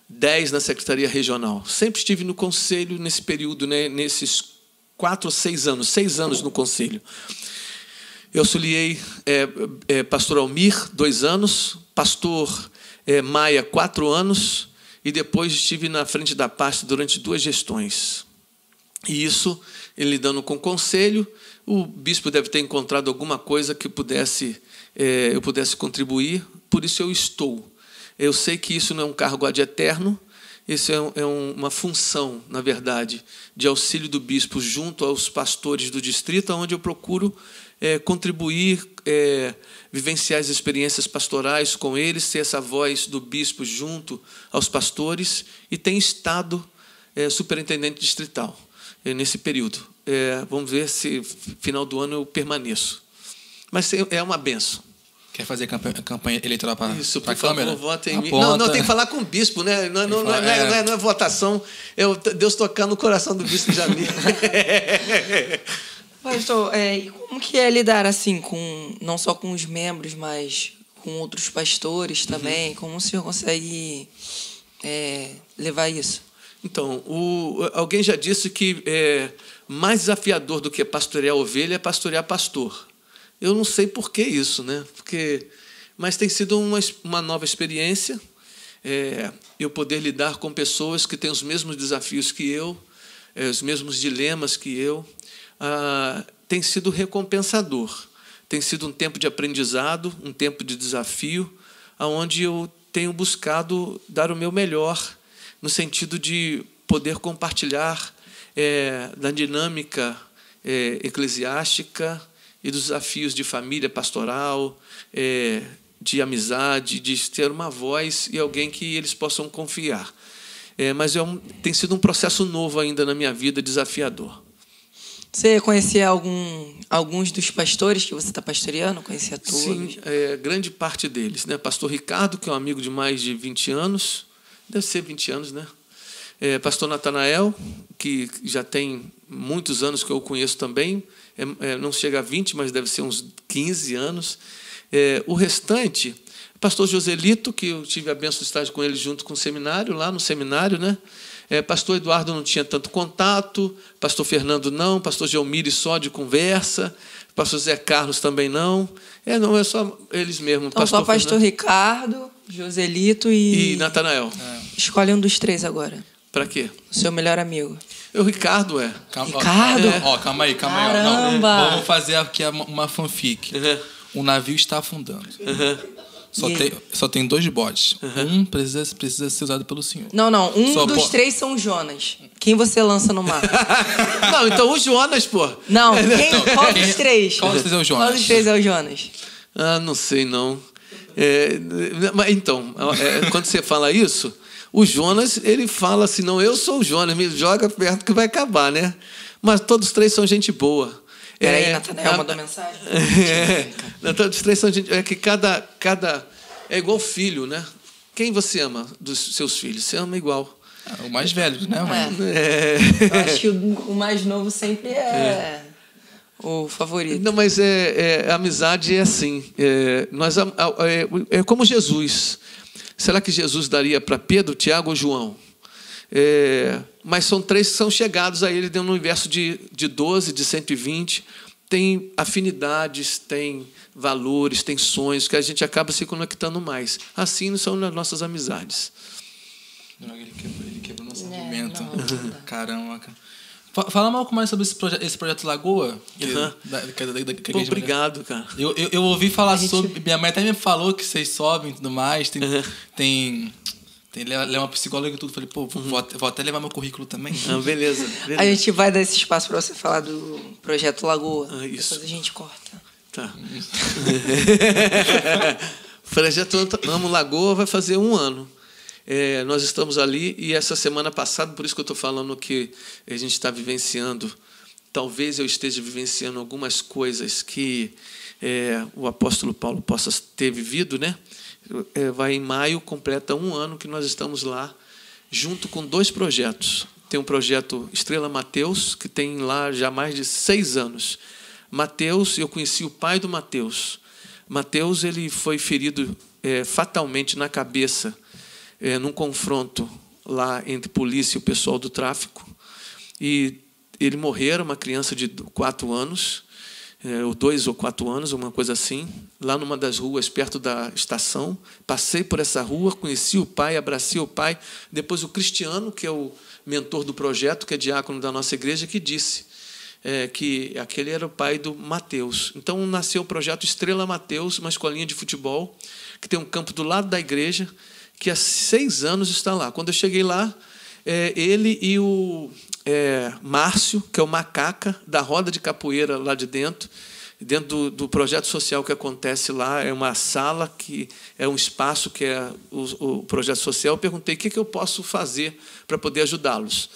10 na secretaria regional. Sempre estive no conselho nesse período, né, nesses 4 ou 6 anos, 6 anos no conselho. Eu auxiliei pastor Almir, 2 anos, pastor Maia, 4 anos, e depois estive na frente da pasta durante 2 gestões. E isso, ele lidando com o conselho, o bispo deve ter encontrado alguma coisa que eu pudesse contribuir, por isso eu estou. Eu sei que isso não é um cargo ad eterno, isso é uma função, na verdade, de auxílio do bispo junto aos pastores do distrito, onde eu procuro contribuir, vivenciar as experiências pastorais com eles, ser essa voz do bispo junto aos pastores, e tenho estado superintendente distrital nesse período. Vamos ver se final do ano eu permaneço. Mas é uma benção. Quer fazer campanha eleitoral para a Câmara? Favor, votem em mim. Não, tem que falar com o bispo, né? Não é votação, é Deus tocar no coração do bispo Jamir. Pastor, e como que é lidar assim, não só com os membros, mas com outros pastores também? Como o senhor consegue levar isso? Então, alguém já disse que mais desafiador do que pastorear ovelha é pastorear pastor. Eu não sei por que isso, né? Mas tem sido uma nova experiência, eu poder lidar com pessoas que têm os mesmos desafios que eu, os mesmos dilemas que eu. Tem sido recompensador, tem sido um tempo de aprendizado, um tempo de desafio, onde eu tenho buscado dar o meu melhor, no sentido de poder compartilhar da dinâmica eclesiástica e dos desafios de família pastoral, de amizade, de ter uma voz e alguém que eles possam confiar. Mas tem sido um processo novo ainda na minha vida, desafiador. Você conhecia alguns dos pastores que você está pastoreando? Conhecia todos? Sim, grande parte deles, né? Pastor Ricardo, que é um amigo de mais de 20 anos, deve ser 20 anos, né? Pastor Natanael, que já tem muitos anos que eu conheço também, não chega a 20, mas deve ser uns 15 anos. O restante, pastor Joselito, que eu tive a bênção de estar com ele junto com o seminário, lá no seminário, né? Pastor Eduardo não tinha tanto contato, pastor Fernando não, pastor Gelmire só de conversa, pastor Zé Carlos também não. Não é só eles mesmos. Então, só pastor Ricardo, Joselito e Natanael. Escolhe um dos 3 agora. Para quê? O seu melhor amigo. O Ricardo Ricardo? Calma aí. Caramba. Não, vamos fazer aqui uma fanfic. O navio está afundando. Só tem 2 botes. Um precisa ser usado pelo senhor. Não. Um dos 3 são Jonas. Quem você lança no mar? Não, então o Jonas, pô. Não, qual dos 3? Qual dos 3 é o Jonas? Qual dos 3 é o Jonas? Não sei, não. Então, quando você fala isso, o Jonas, ele fala assim, não, eu sou o Jonas, me joga perto que vai acabar, né? Mas todos os 3 são gente boa. Peraí, Natanael mandou mensagem. Todos os 3 são gente... que cada... É igual filho, né? Quem você ama dos seus filhos? Você ama igual. O mais velho, né, mãe? Eu acho que o mais novo sempre o favorito. Não, mas a amizade é assim. É como Jesus. Será que Jesus daria para Pedro, Tiago ou João? Mas são 3 que são chegados a ele no universo de 12, de 120. Tem afinidades, tem valores, tem sonhos que a gente acaba se conectando mais. Assim são as nossas amizades. Ele quebrou nosso argumento. Caramba. Fala um pouco mais sobre esse projeto Lagoa. Obrigado, cara. Eu ouvi falar sobre... Minha mãe até me falou que vocês sobem e tudo mais. Tem Ele é uma psicóloga e tudo. Falei, pô, vou até levar meu currículo também. Ah, beleza. A gente vai dar esse espaço para você falar do Projeto Lagoa. Isso. Depois a gente corta. Tá. O Projeto Amo Lagoa vai fazer 1 ano. Nós estamos ali e essa semana passada, por isso que eu estou falando que a gente está vivenciando, talvez eu esteja vivenciando algumas coisas que o apóstolo Paulo possa ter vivido, né? Vai em maio, completa 1 ano que nós estamos lá, junto com 2 projetos. Tem um projeto Estrela Mateus, que tem lá já mais de 6 anos. Mateus, eu conheci o pai do Mateus. Mateus, ele foi ferido fatalmente na cabeça, num confronto lá entre polícia e o pessoal do tráfico. E ele morreu, era uma criança de 4 anos, ou 2 ou 4 anos, uma coisa assim, lá numa das ruas perto da estação. Passei por essa rua, conheci o pai, abracei o pai. Depois o Cristiano, que é o mentor do projeto, que é diácono da nossa igreja, que disse que aquele era o pai do Mateus. Então nasceu o projeto Estrela Mateus, uma escolinha de futebol, que tem um campo do lado da igreja, que há 6 anos está lá. Quando eu cheguei lá, ele e o Márcio, que é o macaca da roda de capoeira lá de dentro do projeto social que acontece lá, é uma sala, que é um espaço que é o projeto social. Eu perguntei o que eu posso fazer para poder ajudá-los.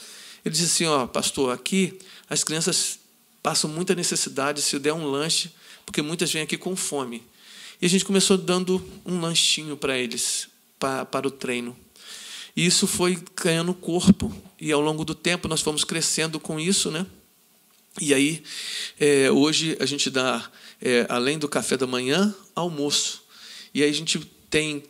Ele disse assim, pastor, aqui as crianças passam muita necessidade se eu der um lanche, porque muitas vêm aqui com fome. E a gente começou dando um lanchinho para eles, para o treino. E isso foi ganhando corpo. E, ao longo do tempo, nós fomos crescendo com isso, né? E aí, hoje, a gente dá, além do café da manhã, almoço. E aí a gente tem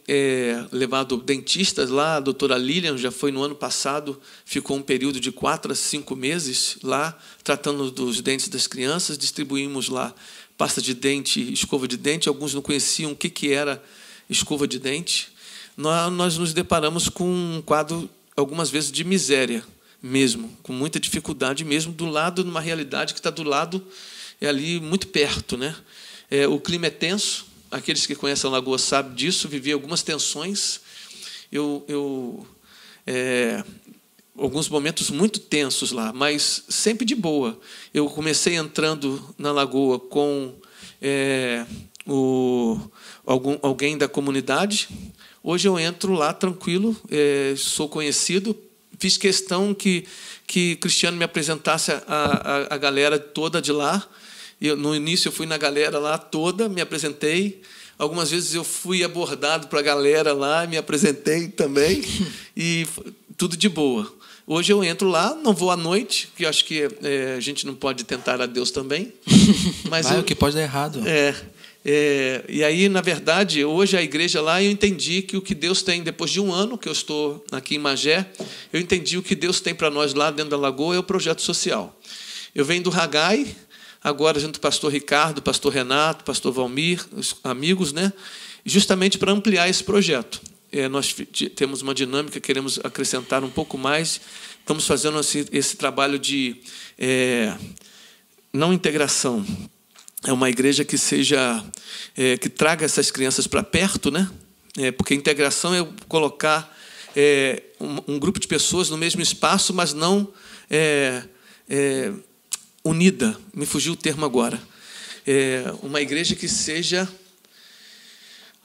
levado dentistas lá. A doutora Lilian já foi no ano passado, ficou um período de 4 a 5 meses lá, tratando dos dentes das crianças. Distribuímos lá pasta de dente, escova de dente. Alguns não conheciam o que era escova de dente. Nós nos deparamos com um quadro, algumas vezes, de miséria mesmo, com muita dificuldade mesmo, do lado de uma realidade que está do lado, ali muito perto, né? O clima é tenso, aqueles que conhecem a Lagoa sabem disso, vivi algumas tensões, alguns momentos muito tensos lá, mas sempre de boa. Eu comecei entrando na Lagoa com alguém da comunidade. Hoje eu entro lá tranquilo, sou conhecido. Fiz questão que Cristiano me apresentasse a galera toda de lá. No início eu fui na galera lá toda, me apresentei. Algumas vezes eu fui abordado para a galera lá, me apresentei também. E tudo de boa. Hoje eu entro lá, não vou à noite, porque eu acho que a gente não pode tentar a Deus também. Mas o que pode dar errado. E aí, na verdade, hoje a igreja lá, eu entendi que o que Deus tem, depois de 1 ano que eu estou aqui em Magé, eu entendi o que Deus tem para nós lá dentro da Lagoa é o projeto social. Eu venho do Ragai, agora junto com o pastor Ricardo, pastor Renato, pastor Valmir, os amigos, né? Justamente para ampliar esse projeto. Nós temos uma dinâmica, queremos acrescentar um pouco mais. Estamos fazendo esse trabalho de não integração. É uma igreja que seja que traga essas crianças para perto, né? Porque integração é colocar um grupo de pessoas no mesmo espaço, mas não unida. Me fugiu o termo agora. Uma igreja que seja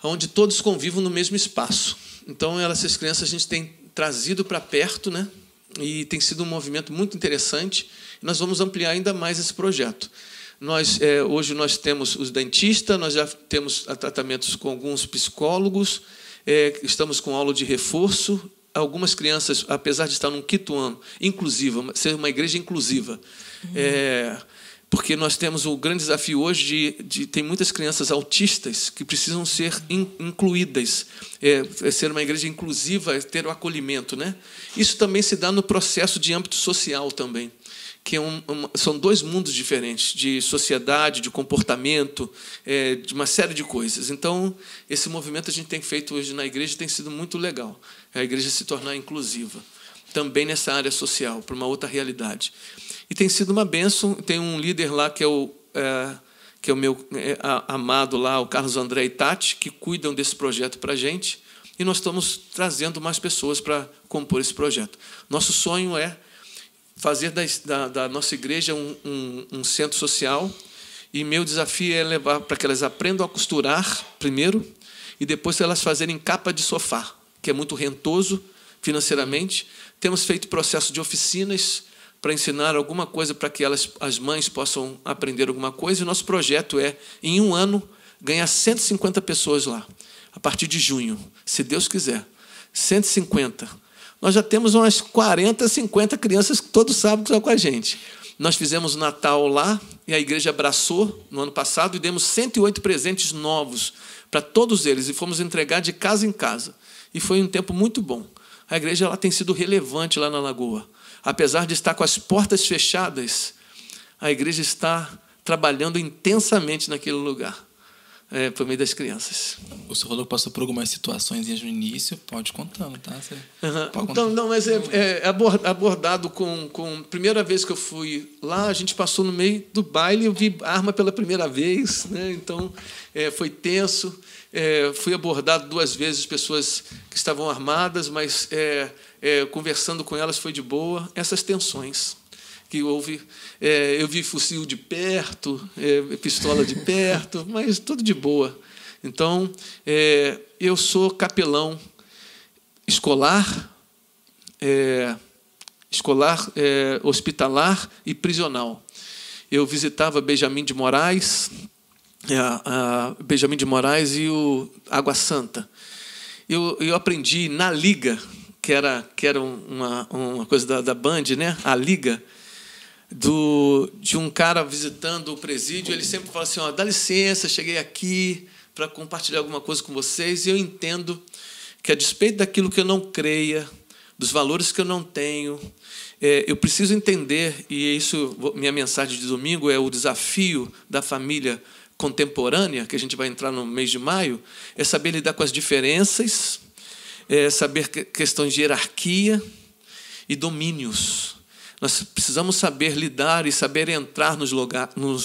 onde todos convivam no mesmo espaço. Então, essas crianças a gente tem trazido para perto, né? E tem sido um movimento muito interessante. Nós vamos ampliar ainda mais esse projeto. Hoje nós temos os dentistas, nós já temos tratamentos com alguns psicólogos, estamos com aula de reforço. Algumas crianças, apesar de estar num 5º ano, inclusiva, ser uma igreja inclusiva, porque nós temos o grande desafio hoje de tem muitas crianças autistas que precisam ser incluídas, ser uma igreja inclusiva, ter o acolhimento, né? Isso também se dá no processo de âmbito social também, que são 2 mundos diferentes, de sociedade, de comportamento, de uma série de coisas. Então, esse movimento a gente tem feito hoje na igreja tem sido muito legal, a igreja se tornar inclusiva, também nessa área social, para uma outra realidade. E tem sido uma bênção. Tem um líder lá que é o meu amado lá, o Carlos André e Tati, que cuidam desse projeto para a gente. e nós estamos trazendo mais pessoas para compor esse projeto. Nosso sonho é fazer da nossa igreja um centro social, e meu desafio é levar para que elas aprendam a costurar primeiro e depois elas fazerem capa de sofá, que é muito rentoso financeiramente. Temos feito processo de oficinas para ensinar alguma coisa para que as mães possam aprender alguma coisa. E o nosso projeto é, em 1 ano, ganhar 150 pessoas lá, a partir de junho, se Deus quiser. 150. Nós já temos umas 40, 50 crianças que todo sábado estão com a gente. Nós fizemos o Natal lá e a igreja abraçou no ano passado e demos 108 presentes novos para todos eles e fomos entregar de casa em casa. E foi um tempo muito bom. A igreja ela tem sido relevante lá na Lagoa. Apesar de estar com as portas fechadas, a igreja está trabalhando intensamente naquele lugar, por meio das crianças. O senhor falou que passou por algumas situações no início, pode contando, tá? Você pode então, não, mas é abordado com... Primeira vez que eu fui lá, a gente passou no meio do baile, eu vi arma pela primeira vez, né? Então, foi tenso. Fui abordado 2 vezes pessoas que estavam armadas, mas conversando com elas foi de boa. Essas tensões que houve, eu vi fuzil de perto, pistola de perto, mas tudo de boa. Então, eu sou capelão escolar, hospitalar e prisional. Eu visitava Benjamin de Moraes, Benjamin de Moraes e o Água Santa. Eu aprendi na Liga, que era uma coisa da Band, né? A Liga, de um cara visitando o presídio. Ele sempre fala assim: dá licença, cheguei aqui para compartilhar alguma coisa com vocês. E eu entendo que, a despeito daquilo que eu não creia, dos valores que eu não tenho, eu preciso entender, e isso, minha mensagem de domingo é o desafio da família contemporânea, que a gente vai entrar no mês de maio, é saber lidar com as diferenças, saber questões de hierarquia e domínios. Nós precisamos saber lidar e saber entrar nos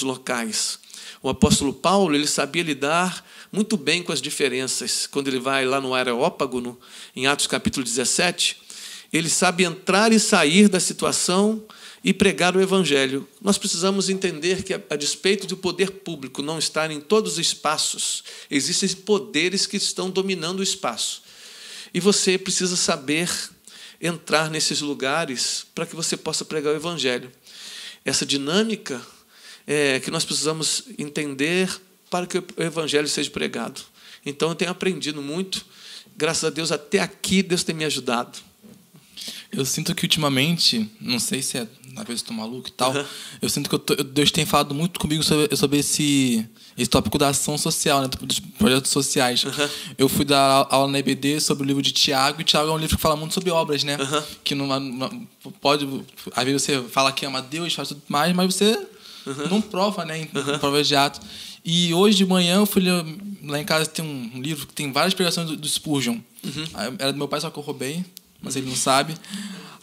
locais. O apóstolo Paulo, ele sabia lidar muito bem com as diferenças. Quando ele vai lá no Areópago, em Atos capítulo 17, ele sabe entrar e sair da situação e pregar o evangelho. Nós precisamos entender que, a despeito do poder público não estar em todos os espaços, existem poderes que estão dominando o espaço. E você precisa saber entrar nesses lugares para que você possa pregar o evangelho. Essa dinâmica que nós precisamos entender para que o evangelho seja pregado. Então, eu tenho aprendido muito. Graças a Deus, até aqui, Deus tem me ajudado. Eu sinto que ultimamente, não sei se às vezes estou maluco e tal, eu sinto que Deus tem falado muito comigo sobre esse tópico da ação social, né, dos projetos sociais. Eu fui dar aula na EBD sobre o livro de Tiago, e Tiago é um livro que fala muito sobre obras, né? Que pode, às vezes você fala que ama Deus, faz tudo mais, mas você não prova, né, em provas de ato. E hoje de manhã eu fui lá em casa, tem um livro que tem várias pregações do Spurgeon. Era do meu pai, só que eu roubei, mas ele não sabe.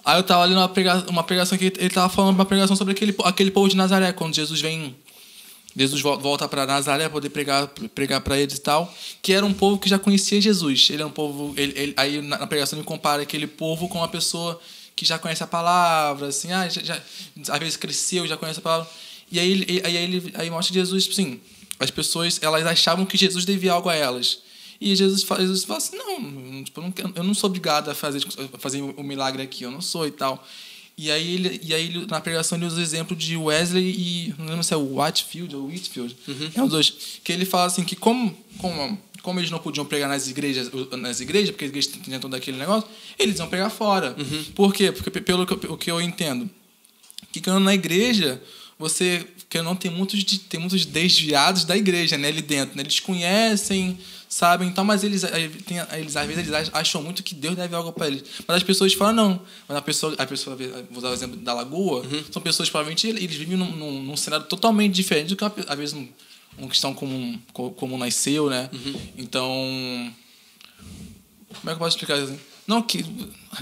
Aí eu estava ali uma pregação que ele estava falando, uma pregação sobre aquele povo de Nazaré, quando Jesus volta para Nazaré para poder pregar para eles e tal, que era um povo que já conhecia Jesus. Ele é um povo, aí na pregação ele compara aquele povo com uma pessoa que já conhece a palavra, assim, já às vezes cresceu, já conhece a palavra. E aí mostra Jesus, tipo assim, as pessoas, elas achavam que Jesus devia algo a elas. E Jesus fala assim, não, tipo, eu não sou obrigado a fazer um milagre aqui, eu não sou e tal. E aí ele, na pregação, ele usa o exemplo de Wesley e, não lembro se é o Whitefield ou Whitfield, é os dois, que ele fala assim, que como eles não podiam pregar nas igrejas, porque as igrejas tinham todo aquele negócio, eles iam pregar fora. Por quê? Porque pelo que eu entendo, que quando na igreja, que não tem muitos desviados da igreja, né, ali dentro, né? Eles conhecem, sabem, então, mas eles às vezes eles acham muito que Deus deve algo para eles. Mas as pessoas falam não. Mas a pessoa, vou usar o exemplo da Lagoa, são pessoas provavelmente eles vivem num cenário totalmente diferente do que às vezes um cristão comum nasceu, né? Então, como é que eu posso explicar assim? Não,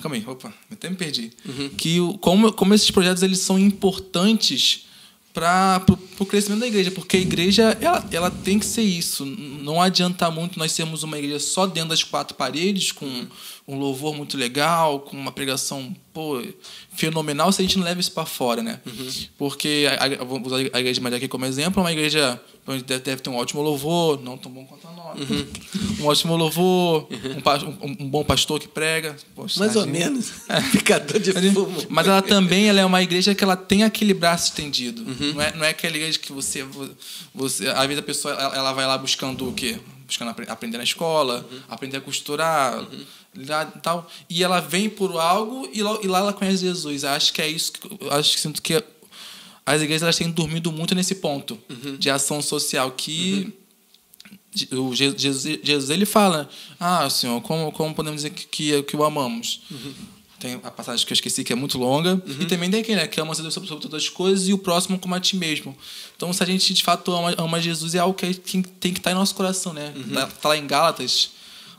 calma aí, até me perdi. Que como esses projetos eles são importantes para o crescimento da igreja, porque a igreja ela tem que ser isso. Não adianta muito nós sermos uma igreja só dentro das quatro paredes, com um louvor muito legal, com uma pregação fenomenal, se a gente não leva isso para fora, né? Porque vou usar a igreja de Maria aqui como exemplo, é uma igreja onde deve ter um ótimo louvor, não tão bom quanto a nossa. Um ótimo louvor, um bom pastor que prega. Poxa, mais ou menos. Picador de fumo. Mas ela também é uma igreja que ela tem aquele braço estendido. Não é aquela igreja que você às vezes a pessoa ela vai lá buscando o quê? Buscando aprender na escola, aprender a costurar, tal. E ela vem por algo e lá ela conhece Jesus. Acho que é isso. Sinto que as igrejas elas têm dormido muito nesse ponto de ação social que o Jesus ele fala: Senhor, como podemos dizer que o amamos? Tem a passagem que eu esqueci, que é muito longa. E também tem aquele, né? Que ama a Deus sobre todas as coisas e o próximo como a ti mesmo. Então, se a gente, de fato, ama Jesus, é algo que tem que estar em nosso coração, né? Está lá em Gálatas,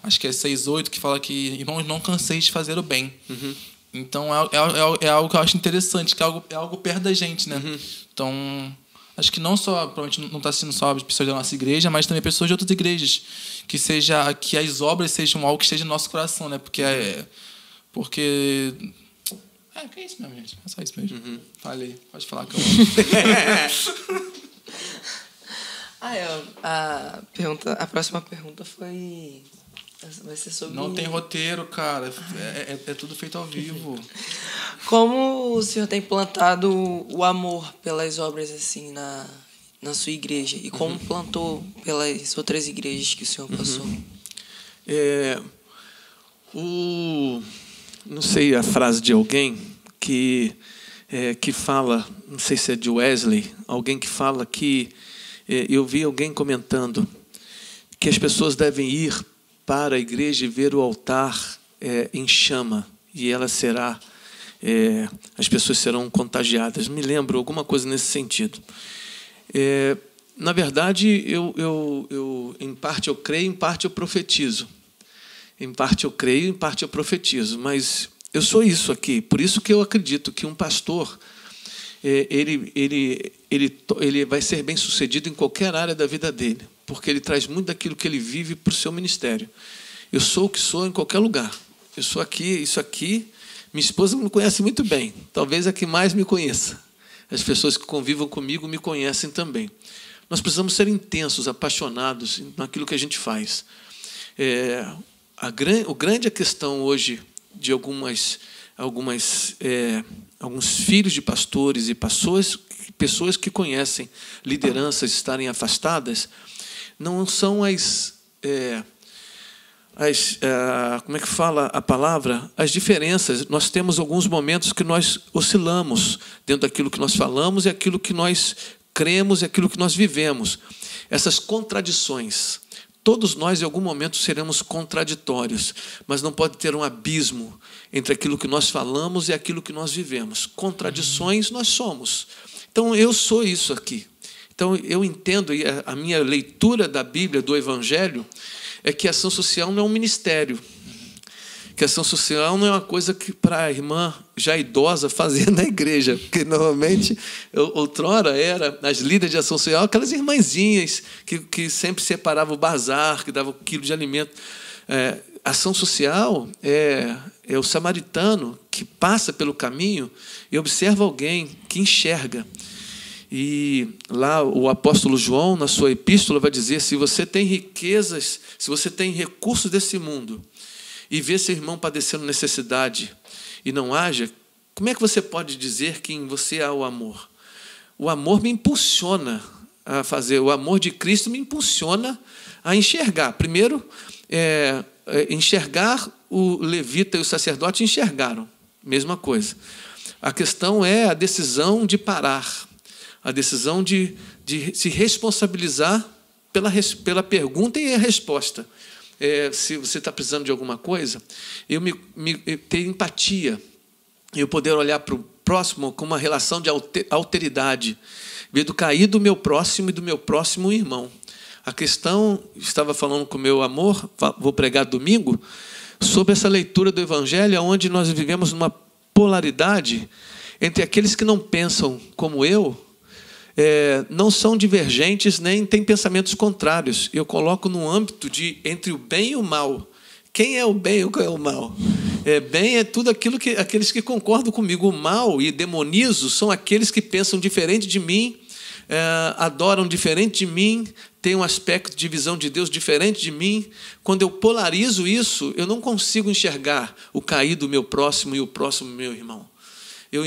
acho que é 6:8, que fala que, irmãos, não canseis de fazer o bem. Então, é algo que eu acho interessante, que é algo perto da gente, né? Então, acho que provavelmente não está sendo só pessoas da nossa igreja, mas também pessoas de outras igrejas. Que as obras sejam algo que esteja no nosso coração, né? Porque que é isso mesmo, gente. É só isso mesmo. Falei. Pode falar que eu A próxima pergunta vai ser sobre... Não tem roteiro, cara. É tudo feito ao vivo. Como o senhor tem plantado o amor pelas obras assim na sua igreja? E como plantou pelas outras igrejas que o senhor passou? Não sei a frase de alguém que fala, não sei se é de Wesley, alguém que fala que eu vi alguém comentando que as pessoas devem ir para a igreja e ver o altar em chama e ela será, as pessoas serão contagiadas. Me lembro alguma coisa nesse sentido. Na verdade, eu em parte eu creio, em parte eu profetizo. Em parte eu creio, em parte eu profetizo, mas eu sou isso aqui. Por isso que eu acredito que um pastor ele vai ser bem sucedido em qualquer área da vida dele, porque ele traz muito daquilo que ele vive para o seu ministério. Eu sou o que sou em qualquer lugar. Eu sou aqui, isso aqui. Minha esposa me conhece muito bem, talvez a que mais me conheça. As pessoas que convivam comigo me conhecem também. Nós precisamos ser intensos, apaixonados naquilo que a gente faz. A grande questão hoje de alguns filhos de pastores e pessoas que conhecem lideranças estarem afastadas, não são como é que fala a palavra? As diferenças. Nós temos alguns momentos que nós oscilamos dentro daquilo que nós falamos e aquilo que nós cremos e aquilo que nós vivemos. Essas contradições. Todos nós, em algum momento, seremos contraditórios, mas não pode ter um abismo entre aquilo que nós falamos e aquilo que nós vivemos. Contradições nós somos. Então, eu sou isso aqui. Então, eu entendo, e a minha leitura da Bíblia, do Evangelho, é que a ação social não é um ministério. Que a ação social não é uma coisa que para a irmã já idosa fazer na igreja, porque normalmente, outrora, as líderes de ação social, aquelas irmãzinhas que sempre separavam o bazar, que davam um quilo de alimento. Ação social é o samaritano que passa pelo caminho e observa alguém que enxerga. E lá o apóstolo João, na sua epístola, vai dizer: se você tem riquezas, se você tem recursos desse mundo, e vê seu irmão padecendo necessidade e não haja, como é que você pode dizer que em você há o amor? O amor me impulsiona a fazer, o amor de Cristo me impulsiona a enxergar. Primeiro, enxergar, o levita e o sacerdote enxergaram, mesma coisa. A questão é a decisão de parar, a decisão de se responsabilizar pela pergunta e a resposta. Se você está precisando de alguma coisa, eu ter empatia, eu poder olhar para o próximo com uma relação de alteridade, ver do cair do meu próximo e do meu próximo irmão. A questão, estava falando com o meu amor, vou pregar domingo, sobre essa leitura do Evangelho, onde nós vivemos numa polaridade entre aqueles que não pensam como eu não são divergentes nem têm pensamentos contrários. Eu coloco no âmbito de entre o bem e o mal. Quem é o bem e quem é o mal? Bem é tudo aqueles que concordam comigo. O mal e demonizo são aqueles que pensam diferente de mim, adoram diferente de mim, têm um aspecto de visão de Deus diferente de mim. Quando eu polarizo isso, eu não consigo enxergar o caído meu próximo e o próximo meu irmão. Eu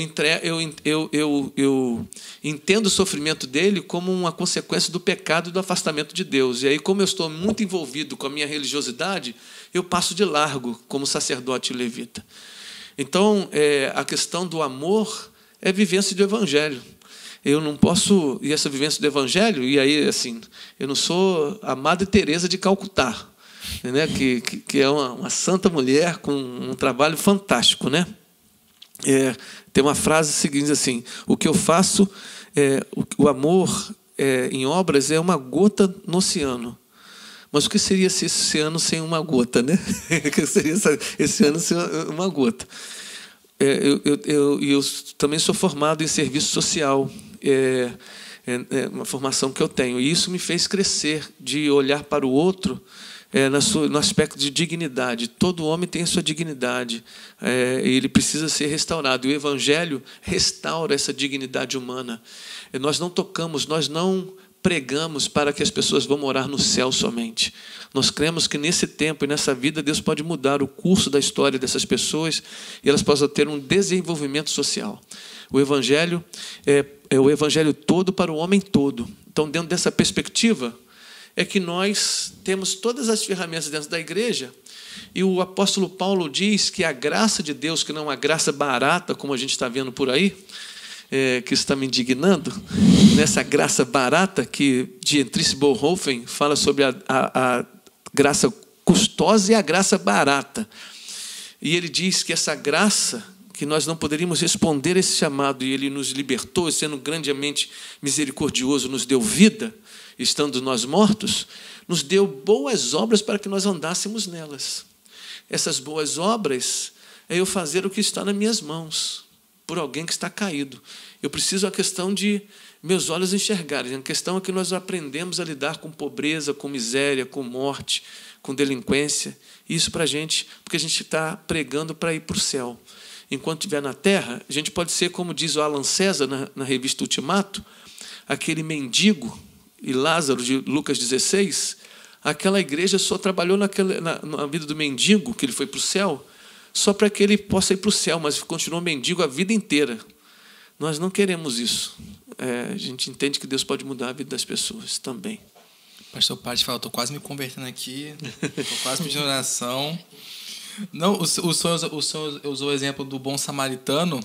entendo o sofrimento dele como uma consequência do pecado e do afastamento de Deus. E aí, como eu estou muito envolvido com a minha religiosidade, eu passo de largo como sacerdote levita. Então, a questão do amor é vivência do Evangelho. Eu não posso... E essa vivência do Evangelho, e aí, assim, eu não sou a Madre Teresa de Calcutá, né? que é uma santa mulher com um trabalho fantástico, né? Tem uma frase seguinte assim: o que eu faço, o amor em obras é uma gota no oceano. Mas o que seria esse oceano sem uma gota, né? O que seria esse ano sem uma gota? Eu também sou formado em serviço social, uma formação que eu tenho, e isso me fez crescer, de olhar para o outro no aspecto de dignidade. Todo homem tem a sua dignidade, ele precisa ser restaurado. E o Evangelho restaura essa dignidade humana. Nós não tocamos, nós não pregamos para que as pessoas vão morar no céu somente. Nós cremos que nesse tempo e nessa vida Deus pode mudar o curso da história dessas pessoas e elas possam ter um desenvolvimento social. O Evangelho é o Evangelho todo para o homem todo. Então, dentro dessa perspectiva, é que nós temos todas as ferramentas dentro da igreja, e o apóstolo Paulo diz que a graça de Deus, que não é uma graça barata, como a gente está vendo por aí, que isso está me indignando, nessa graça barata que Dietrich Bonhoeffer fala sobre a graça custosa e a graça barata. E ele diz que essa graça, que nós não poderíamos responder a esse chamado, e ele nos libertou, sendo grandemente misericordioso, nos deu vida, estando nós mortos, nos deu boas obras para que nós andássemos nelas. Essas boas obras é eu fazer o que está nas minhas mãos, por alguém que está caído. Eu preciso a questão de meus olhos enxergarem. A questão é que nós aprendemos a lidar com pobreza, com miséria, com morte, com delinquência. Isso para a gente, porque a gente está pregando para ir para o céu. Enquanto estiver na terra, a gente pode ser, como diz o Alan César na revista Ultimato, aquele mendigo e Lázaro de Lucas 16, aquela igreja só trabalhou na vida do mendigo, que ele foi para o céu, só para que ele possa ir para o céu, mas continuou mendigo a vida inteira. Nós não queremos isso. A gente entende que Deus pode mudar a vida das pessoas também. Pastor Pati fala, estou quase me convertendo aqui, estou quase pedindo oração. Não, o senhor usou o exemplo do bom samaritano.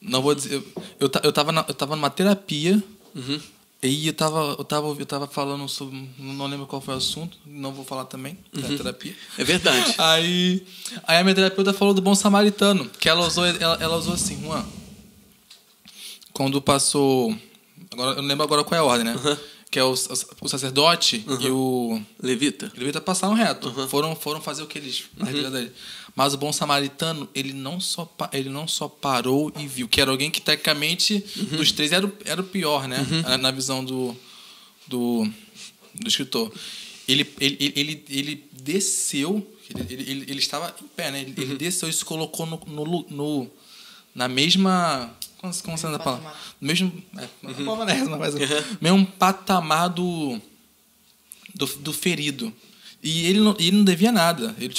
Não vou dizer, eu estava numa terapia. Uhum. E eu tava falando sobre... Não lembro qual foi o assunto. Não vou falar também da terapia. É verdade. Aí a minha terapeuta falou do bom samaritano. Que ela usou assim, Juan. Quando passou... eu não lembro agora qual é a ordem, né? Uhum. Que é o sacerdote e o... Levita passaram reto. Foram fazer o que eles... Mas o bom samaritano, ele não só parou e viu, que era alguém que, tecnicamente, dos três, era o pior, né? Na visão do escritor. Ele desceu, ele estava em pé, né? Ele desceu e se colocou na mesma... Como você anda falando? Mesmo patamar do ferido. E ele não devia nada. Ele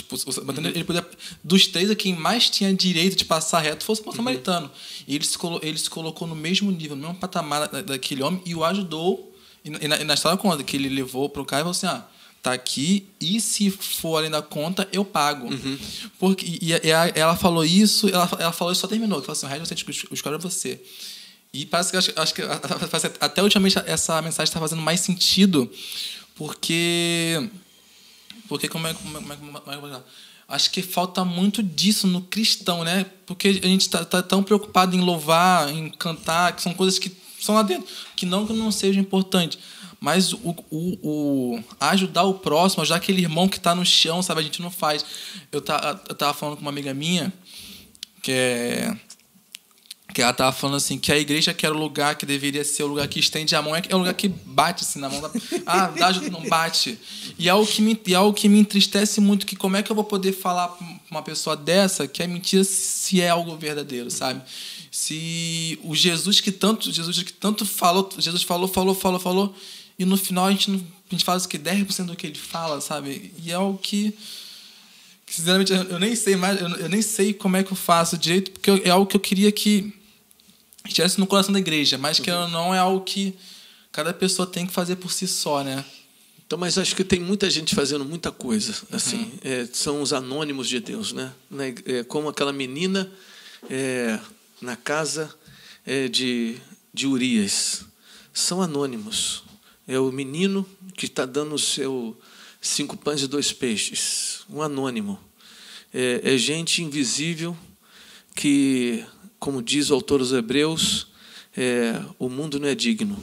podia, dos três, quem mais tinha direito de passar reto fosse o samaritano. E ele se colocou no mesmo nível, no mesmo patamar daquele homem e o ajudou. E na história conta que ele levou para o cara e falou assim: tá aqui, e se for além da conta, eu pago. Porque, ela falou isso, ela falou isso, só terminou. Ela falou assim: o resto você escolhe você. E parece que acho que até ultimamente essa mensagem está fazendo mais sentido, porque como é que acho que falta muito disso no cristão, né? Porque a gente tá tão preocupado em louvar, em cantar, que são coisas que são lá dentro, que não seja importante. Mas o ajudar o próximo, ajudar aquele irmão que está no chão, sabe? A gente não faz. Eu tava falando com uma amiga minha, que Que ela tava falando assim, que a igreja que era o lugar que deveria ser o lugar que estende a mão, é o lugar que bate assim na mão. Dá ajuda, não bate. E é algo que me entristece muito, que como é que eu vou poder falar pra uma pessoa dessa que é mentira se é algo verdadeiro, sabe? Se o Jesus que tanto falou, Jesus falou, e no final a gente faz o que 10% do que ele fala, sabe? E é algo que sinceramente eu nem sei mais, eu nem sei como é que eu faço direito, porque é algo que eu queria que estivesse no coração da igreja, mas que não é algo que cada pessoa tem que fazer por si só, né? Então, mas acho que tem muita gente fazendo muita coisa, assim, são os anônimos de Deus, né? Como aquela menina na casa de Urias, são anônimos. É o menino que está dando o seu 5 pães e 2 peixes, um anônimo. É gente invisível que, como diz o autor dos Hebreus, o mundo não é digno.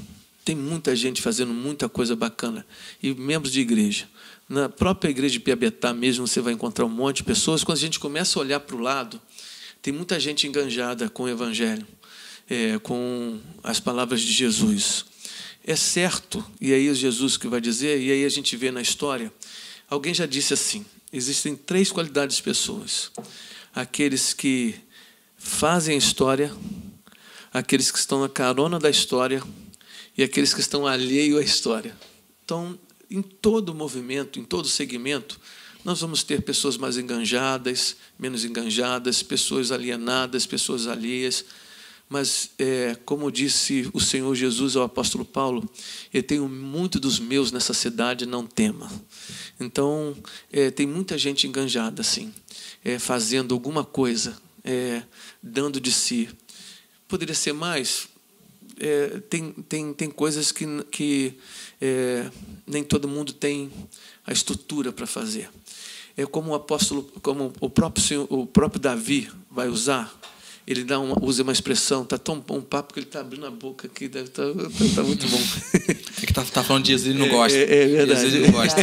Tem muita gente fazendo muita coisa bacana. E membros de igreja. Na própria igreja de Piabetá mesmo você vai encontrar um monte de pessoas. Quando a gente começa a olhar para o lado, tem muita gente enganjada com o Evangelho, com as palavras de Jesus. É certo, e aí é Jesus que vai dizer, e aí a gente vê na história, alguém já disse assim, existem 3 qualidades de pessoas. Aqueles que fazem a história, aqueles que estão na carona da história e aqueles que estão alheios à história. Então, em todo movimento, em todo segmento, nós vamos ter pessoas mais enganjadas, menos enganjadas, pessoas alienadas, pessoas alheias. Mas, como disse o Senhor Jesus ao apóstolo Paulo, eu tenho muito dos meus nessa cidade, não tema. Então, tem muita gente enganjada, assim, fazendo alguma coisa, dando de si. Poderia ser mais? Tem coisas que nem todo mundo tem a estrutura para fazer. Como o apóstolo, como o próprio Davi vai usar, ele usa uma expressão, está tão bom o papo que ele está abrindo a boca aqui, deve tá muito bom. É que tá falando de Jesus, ele não gosta. É verdade. Jesus, ele não gosta.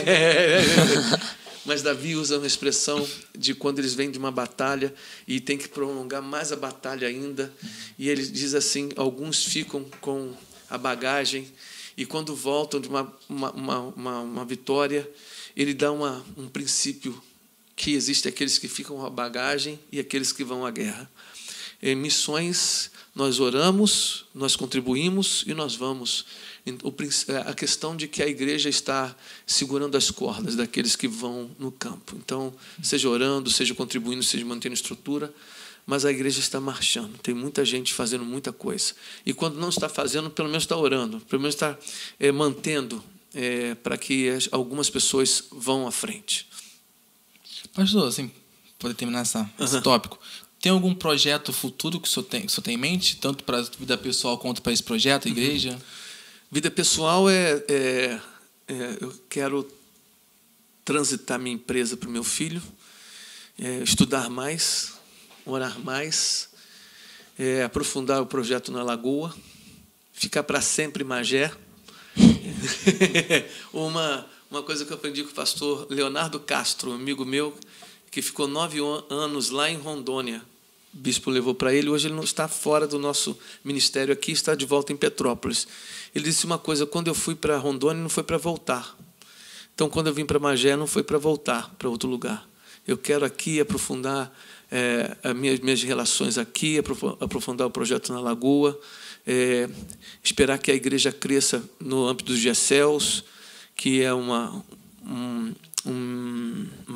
Mas Davi usa uma expressão de quando eles vêm de uma batalha e tem que prolongar mais a batalha ainda. E ele diz assim, alguns ficam com a bagagem e quando voltam de uma vitória, ele dá um princípio que existe aqueles que ficam com a bagagem e aqueles que vão à guerra. Em missões, nós oramos, nós contribuímos e nós vamos. A questão de que a igreja está segurando as cordas daqueles que vão no campo. Então, seja orando, seja contribuindo, seja mantendo estrutura, mas a igreja está marchando. Tem muita gente fazendo muita coisa. E quando não está fazendo, pelo menos está orando, pelo menos está mantendo para que algumas pessoas vão à frente. Pastor, assim, poder terminar esse tópico, tem algum projeto futuro que o senhor tem em mente, tanto para a vida pessoal quanto para esse projeto, a igreja? Vida pessoal eu quero transitar minha empresa para o meu filho, estudar mais, orar mais, aprofundar o projeto na Lagoa, ficar para sempre em Magé. Uma coisa que eu aprendi com o pastor Leonardo Castro, um amigo meu, que ficou 9 anos lá em Rondônia. O bispo levou para ele, hoje ele não está fora do nosso ministério aqui, está de volta em Petrópolis. Ele disse uma coisa, quando eu fui para Rondônia não foi para voltar. Então, quando eu vim para Magé, não foi para voltar para outro lugar. Eu quero aqui aprofundar as minhas relações aqui, aprofundar o projeto na Lagoa, esperar que a igreja cresça no âmbito dos GECELs, que é uma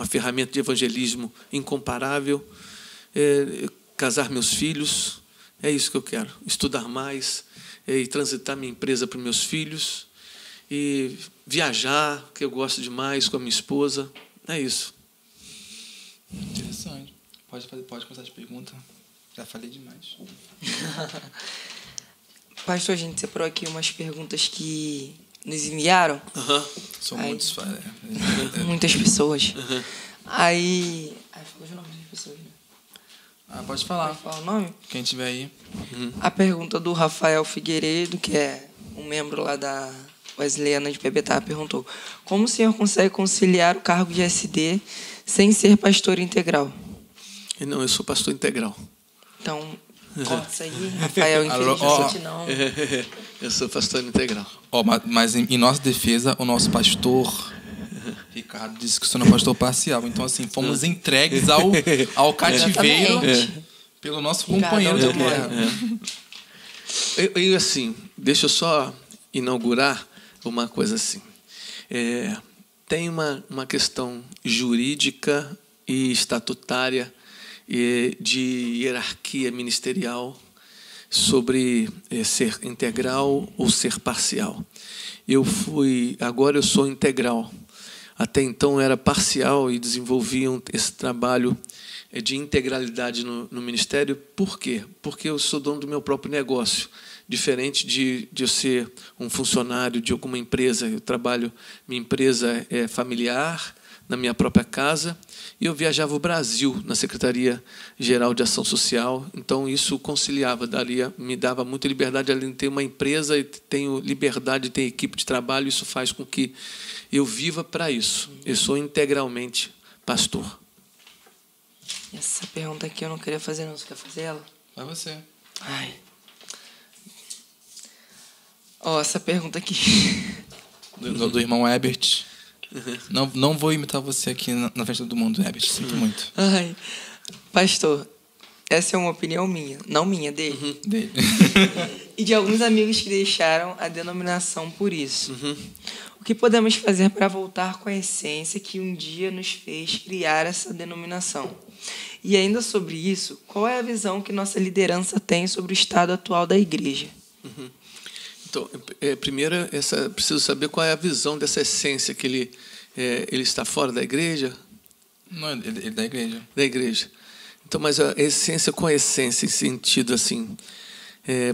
ferramenta de evangelismo incomparável, casar meus filhos, é isso que eu quero, estudar mais e transitar minha empresa para meus filhos e viajar, que eu gosto demais, com a minha esposa, é isso. Interessante. Pode começar as perguntas. Já falei demais. Pastor, a gente separou aqui umas perguntas que nos enviaram. São muitos. Muitas pessoas. Aí falou os nomes das pessoas, né? Pode falar. Pode falar o nome? Quem tiver aí. A pergunta do Rafael Figueiredo, que é um membro lá da Wesleyana de Piabetá, perguntou: como o senhor consegue conciliar o cargo de SD sem ser pastor integral? Não, eu sou pastor integral. Então, Corta isso aí, Rafael, infelizmente não. Eu sou pastor integral. Mas em nossa defesa, o nosso pastor Ricardo disse que o senhor é um pastor parcial. Então, assim, fomos entregues ao cativeiro pelo nosso companheiro de guerra. E assim, deixa eu só inaugurar uma coisa assim. Tem uma questão jurídica e estatutária de hierarquia ministerial sobre ser integral ou ser parcial. Agora eu sou integral. Até então eu era parcial e desenvolvia esse trabalho de integralidade no ministério. Por quê? Porque eu sou dono do meu próprio negócio. Diferente de eu ser um funcionário de alguma empresa. Minha empresa é familiar, na minha própria casa, e eu viajava o Brasil na Secretaria-Geral de Ação Social. Então, isso conciliava, me dava muita liberdade, além de ter uma empresa, e tenho liberdade de ter equipe de trabalho. Isso faz com que eu viva para isso. Eu sou integralmente pastor. Essa pergunta aqui eu não queria fazer, não. Você quer fazer ela? Vai você. Ai. Essa pergunta aqui. Do irmão Herbert. Não vou imitar você aqui na frente do mundo, Herbert. Sinto muito. Ai. Pastor, essa é uma opinião minha. Não minha, dele. Dele. E de alguns amigos que deixaram a denominação por isso. O que podemos fazer para voltar com a essência que um dia nos fez criar essa denominação? E ainda sobre isso, qual é a visão que nossa liderança tem sobre o estado atual da igreja? Então, primeiro, preciso saber qual é a visão dessa essência, que ele está fora da igreja? Não, ele é da igreja. Da igreja. Então, mas a essência, qual é a essência em sentido assim?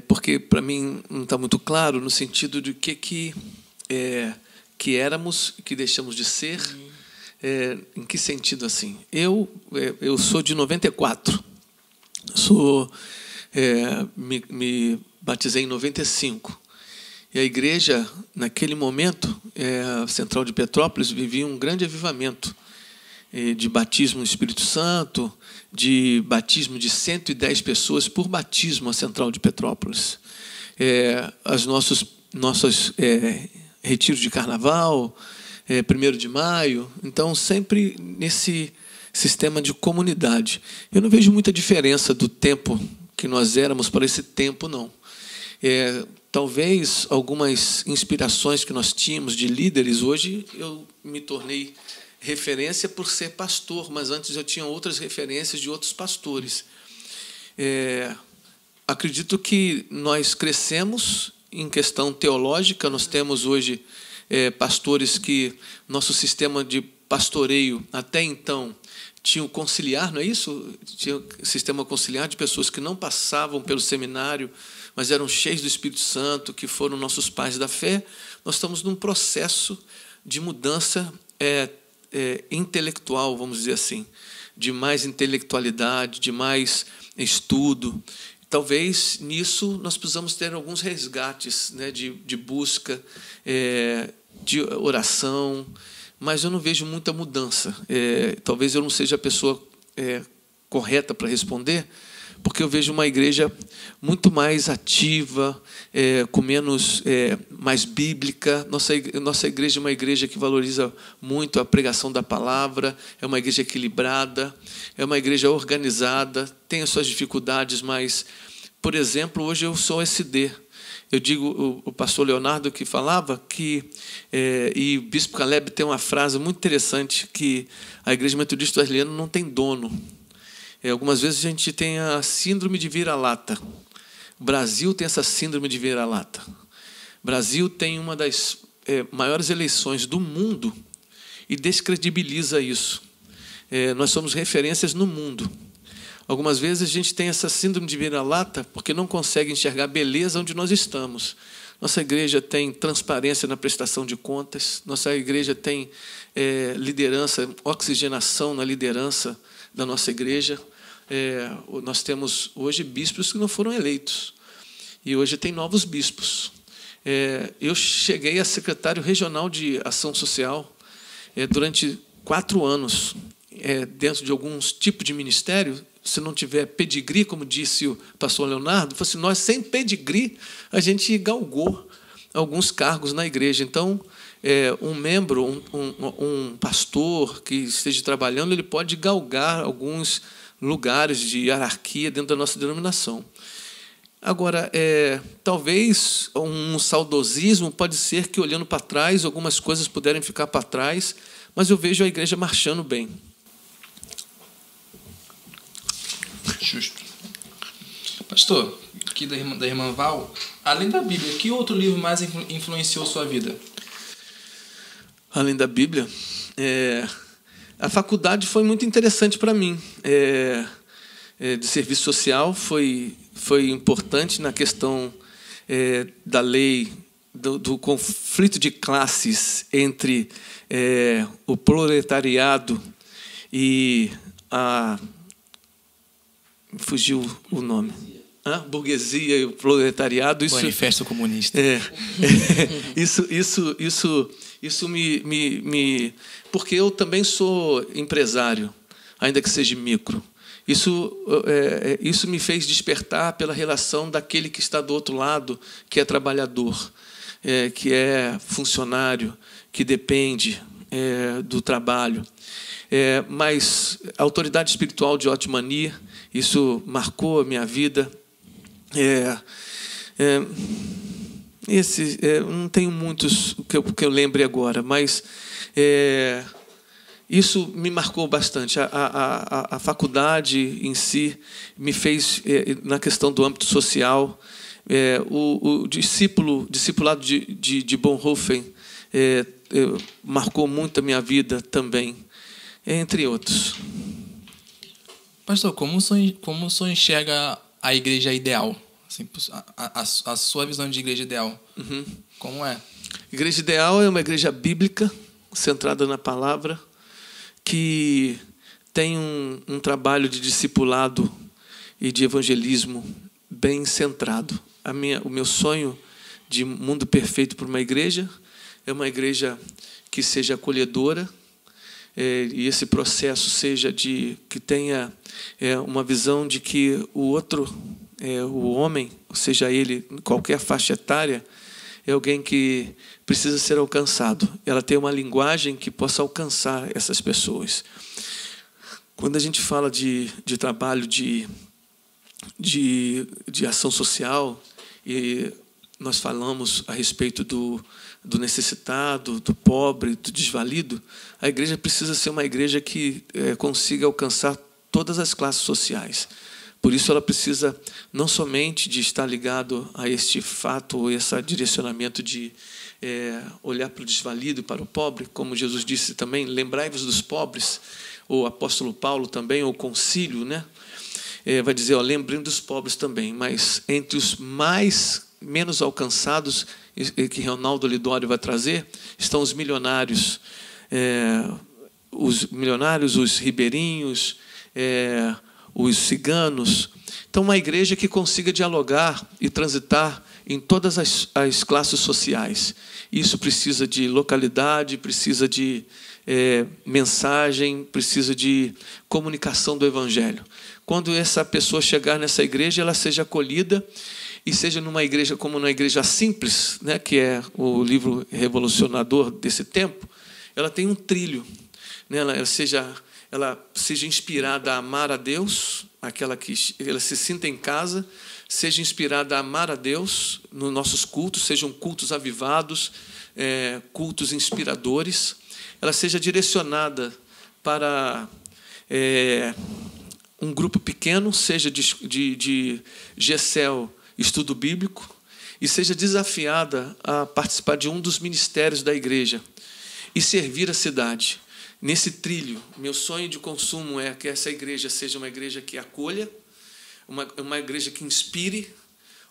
Porque, para mim, não está muito claro no sentido de que éramos, que deixamos de ser. Em que sentido assim? Eu sou de 94. Me batizei em 95. E a igreja, naquele momento, a Central de Petrópolis vivia um grande avivamento de batismo no Espírito Santo, de batismo de 110 pessoas por batismo a Central de Petrópolis. Os nossos retiros de carnaval, 1º de maio. Então, sempre nesse sistema de comunidade. Eu não vejo muita diferença do tempo que nós éramos para esse tempo, não. Talvez algumas inspirações que nós tínhamos de líderes, hoje eu me tornei referência por ser pastor, mas antes eu tinha outras referências de outros pastores. Acredito que nós crescemos em questão teológica. Nós temos hoje pastores que nosso sistema de pastoreio até então tinha o conciliar, não é isso? Tinha o sistema conciliar de pessoas que não passavam pelo seminário, mas eram cheios do Espírito Santo, que foram nossos pais da fé. Nós estamos num processo de mudança intelectual, vamos dizer assim, de mais intelectualidade, de mais estudo. Talvez nisso nós precisamos ter alguns resgates, né, de busca, de oração, mas eu não vejo muita mudança. Talvez eu não seja a pessoa correta para responder, porque eu vejo uma igreja muito mais ativa, com mais bíblica. Nossa igreja é uma igreja que valoriza muito a pregação da palavra, é uma igreja equilibrada, é uma igreja organizada, tem as suas dificuldades, mas, por exemplo, hoje eu sou SD. Eu digo, o pastor Leonardo que falava que, e o bispo Caleb tem uma frase muito interessante, que a igreja metodista wesleyana não tem dono. Algumas vezes a gente tem a síndrome de vira-lata. O Brasil tem essa síndrome de vira-lata. O Brasil tem uma das maiores eleições do mundo e descredibiliza isso. Nós somos referências no mundo. Algumas vezes a gente tem essa síndrome de vira-lata porque não consegue enxergar beleza onde nós estamos. Nossa igreja tem transparência na prestação de contas. Nossa igreja tem liderança, oxigenação na liderança da nossa igreja. Nós temos hoje bispos que não foram eleitos. E hoje tem novos bispos. Eu cheguei a secretário regional de ação social durante 4 anos, dentro de alguns tipos de ministério. se não tiver pedigree, como disse o pastor Leonardo, fosse nós sem pedigree, a gente galgou alguns cargos na igreja. Então, um membro, um pastor que esteja trabalhando, ele pode galgar alguns lugares de hierarquia dentro da nossa denominação. Agora, talvez um saudosismo pode ser que, olhando para trás, algumas coisas puderem ficar para trás, mas eu vejo a igreja marchando bem. Justo. Pastor, aqui da irmã Val, além da Bíblia, que outro livro mais influenciou sua vida? Além da Bíblia, a faculdade foi muito interessante para mim. De serviço social foi importante na questão da lei, do conflito de classes entre o proletariado e a... Fugiu o nome. Burguesia e o proletariado. Manifesto Comunista. Isso me... Porque eu também sou empresário, ainda que seja micro. Isso me fez despertar pela relação daquele que está do outro lado, que é trabalhador, que é funcionário, que depende do trabalho. Mas a autoridade espiritual de Otmania, isso marcou a minha vida. Não tenho muitos que eu lembre agora, mas isso me marcou bastante. A faculdade em si me fez, na questão do âmbito social, o discipulado de Bonhoeffer marcou muito a minha vida também, entre outros. Pastor, como o senhor enxerga a igreja ideal? Assim, a sua visão de igreja ideal, como é? Igreja ideal é uma igreja bíblica, centrada na palavra, que tem um trabalho de discipulado e de evangelismo bem centrado. O meu sonho de mundo perfeito para uma igreja é uma igreja que seja acolhedora, e esse processo seja que tenha uma visão de que o outro, o homem, ou seja ele, em qualquer faixa etária, é alguém que precisa ser alcançado. Ela tem uma linguagem que possa alcançar essas pessoas. Quando a gente fala de trabalho de ação social, e nós falamos a respeito do necessitado, do pobre, do desvalido, a igreja precisa ser uma igreja que consiga alcançar todas as classes sociais. Por isso ela precisa não somente de estar ligado a este fato ou esse direcionamento de olhar para o desvalido e para o pobre, como Jesus disse também, lembrai-vos dos pobres, o apóstolo Paulo também, ou o concílio, né? Vai dizer, lembrem dos pobres também, mas entre os menos alcançados, que Ronaldo Lidório vai trazer, estão os milionários, os ribeirinhos, os ciganos. Então, uma igreja que consiga dialogar e transitar em todas as classes sociais. Isso precisa de localidade, precisa de mensagem, precisa de comunicação do Evangelho. Quando essa pessoa chegar nessa igreja, ela seja acolhida, e seja numa igreja como uma igreja simples, né, que é o livro revolucionador desse tempo, ela tem um trilho, né, ela seja inspirada a amar a Deus, aquela que ela se sinta em casa, seja inspirada a amar a Deus nos nossos cultos, sejam cultos avivados, cultos inspiradores, ela seja direcionada para um grupo pequeno, seja de GECEL, estudo bíblico, e seja desafiada a participar de um dos ministérios da igreja e servir a cidade. Nesse trilho, meu sonho de consumo é que essa igreja seja uma igreja que acolha, uma igreja que inspire,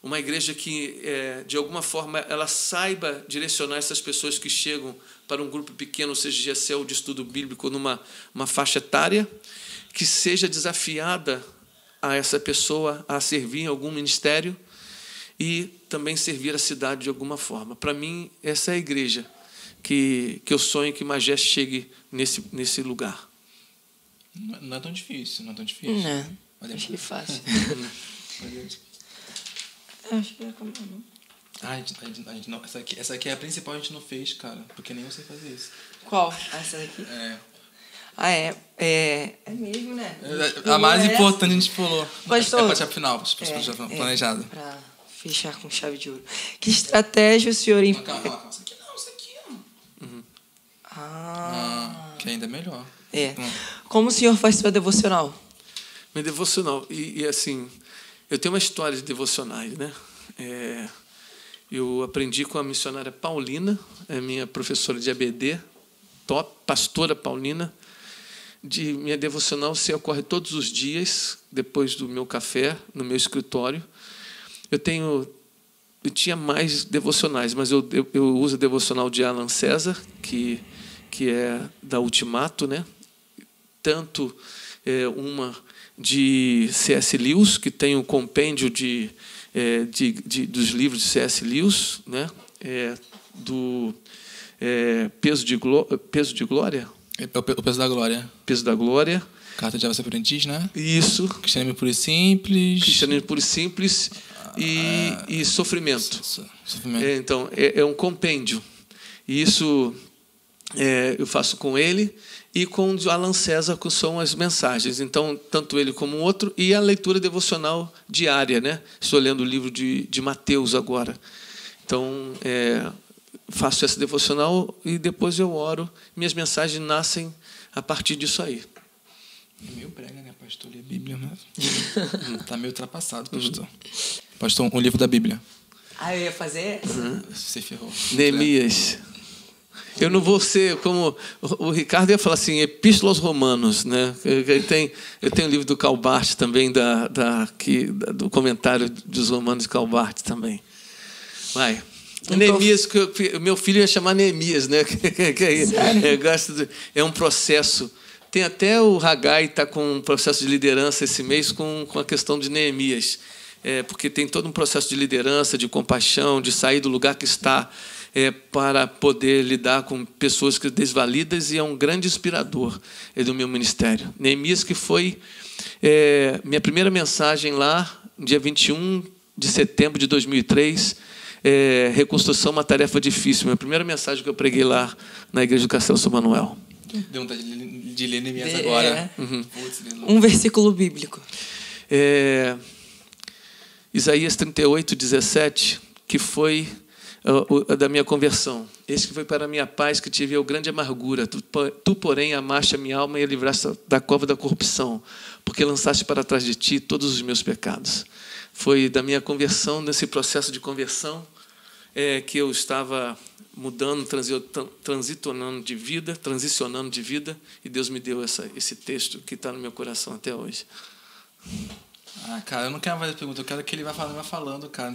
uma igreja que, de alguma forma, ela saiba direcionar essas pessoas que chegam para um grupo pequeno, ou seja, GECEL de estudo bíblico, numa faixa etária, que seja desafiada a essa pessoa a servir em algum ministério e também servir a cidade de alguma forma. Para mim, essa é a igreja que eu sonho que Magé chegue nesse lugar. Não é tão difícil, não é tão difícil. Não. Achei fácil. Acho que ia acabar, não. A gente não, essa aqui é a principal, a gente não fez, cara. Porque nem eu sei fazer isso. Qual? Essa daqui? É. Ah, é mesmo, né? A mais importante a gente pulou. Pastor, é pra chave final, planejado. Pra fechar com chave de ouro. Que estratégia o senhor... Calma. Isso aqui não, isso aqui, ó. Que ainda é melhor. Como o senhor faz sua devocional? Minha devocional. E assim, eu tenho uma história de devocionais, né? Eu aprendi com a missionária Paulina, minha professora de ABD, pastora Paulina. Minha devocional se ocorre todos os dias, depois do meu café, no meu escritório. Eu tinha mais devocionais, mas eu uso a devocional de Alan César, que é da Ultimato, né? Tanto uma de C.S. Lewis, que tem o compêndio dos livros de C.S. Lewis, né? Do Peso de Glória. O Peso da Glória. Peso da Glória. Carta de Avanço Aprendiz, né? Isso. Cristianismo Puro e Simples. Cristianismo Puro e Simples e Sofrimento. Sofrimento. Então, é um compêndio. E isso eu faço com ele e com o Alan César, que são as mensagens. Então, tanto ele como o outro. E a leitura devocional diária, né? Estou lendo o livro de Mateus agora. Então, faço essa devocional e depois eu oro. Minhas mensagens nascem a partir disso aí. É meio brega, né, pastor? Ler a Bíblia, mas... Tá meio ultrapassado, pastor. Pastor, um livro da Bíblia. Eu ia fazer essa? Você ferrou. Neemias. Eu não vou ser como... O Ricardo ia falar assim, Epístola aos Romanos, né? Eu tenho o livro do Calbart também, do comentário dos Romanos de Calbart também. Vai. Neemias, meu filho ia chamar Neemias, né? É um processo. Tem até o Haggai está com um processo de liderança esse mês com a questão de Neemias, porque tem todo um processo de liderança, de compaixão, de sair do lugar que está para poder lidar com pessoas desvalidas, e é um grande inspirador do meu ministério. Neemias, que foi minha primeira mensagem lá, dia 21 de setembro de 2003, reconstrução, uma tarefa difícil. Minha primeira mensagem que eu preguei lá na Igreja do Castelo São Manuel. Deu vontade de ler Neemias agora. Um versículo bíblico. Isaías 38:17, que foi da minha conversão. Esse que foi para a minha paz, que tive eu grande amargura. Tu, porém, amaste a minha alma e a livraste da cova da corrupção, porque lançaste para trás de ti todos os meus pecados. Foi da minha conversão, nesse processo de conversão, que eu estava mudando, transicionando de vida, e Deus me deu esse texto que está no meu coração até hoje. Cara, eu não quero mais a pergunta, eu quero que ele vai falando, cara.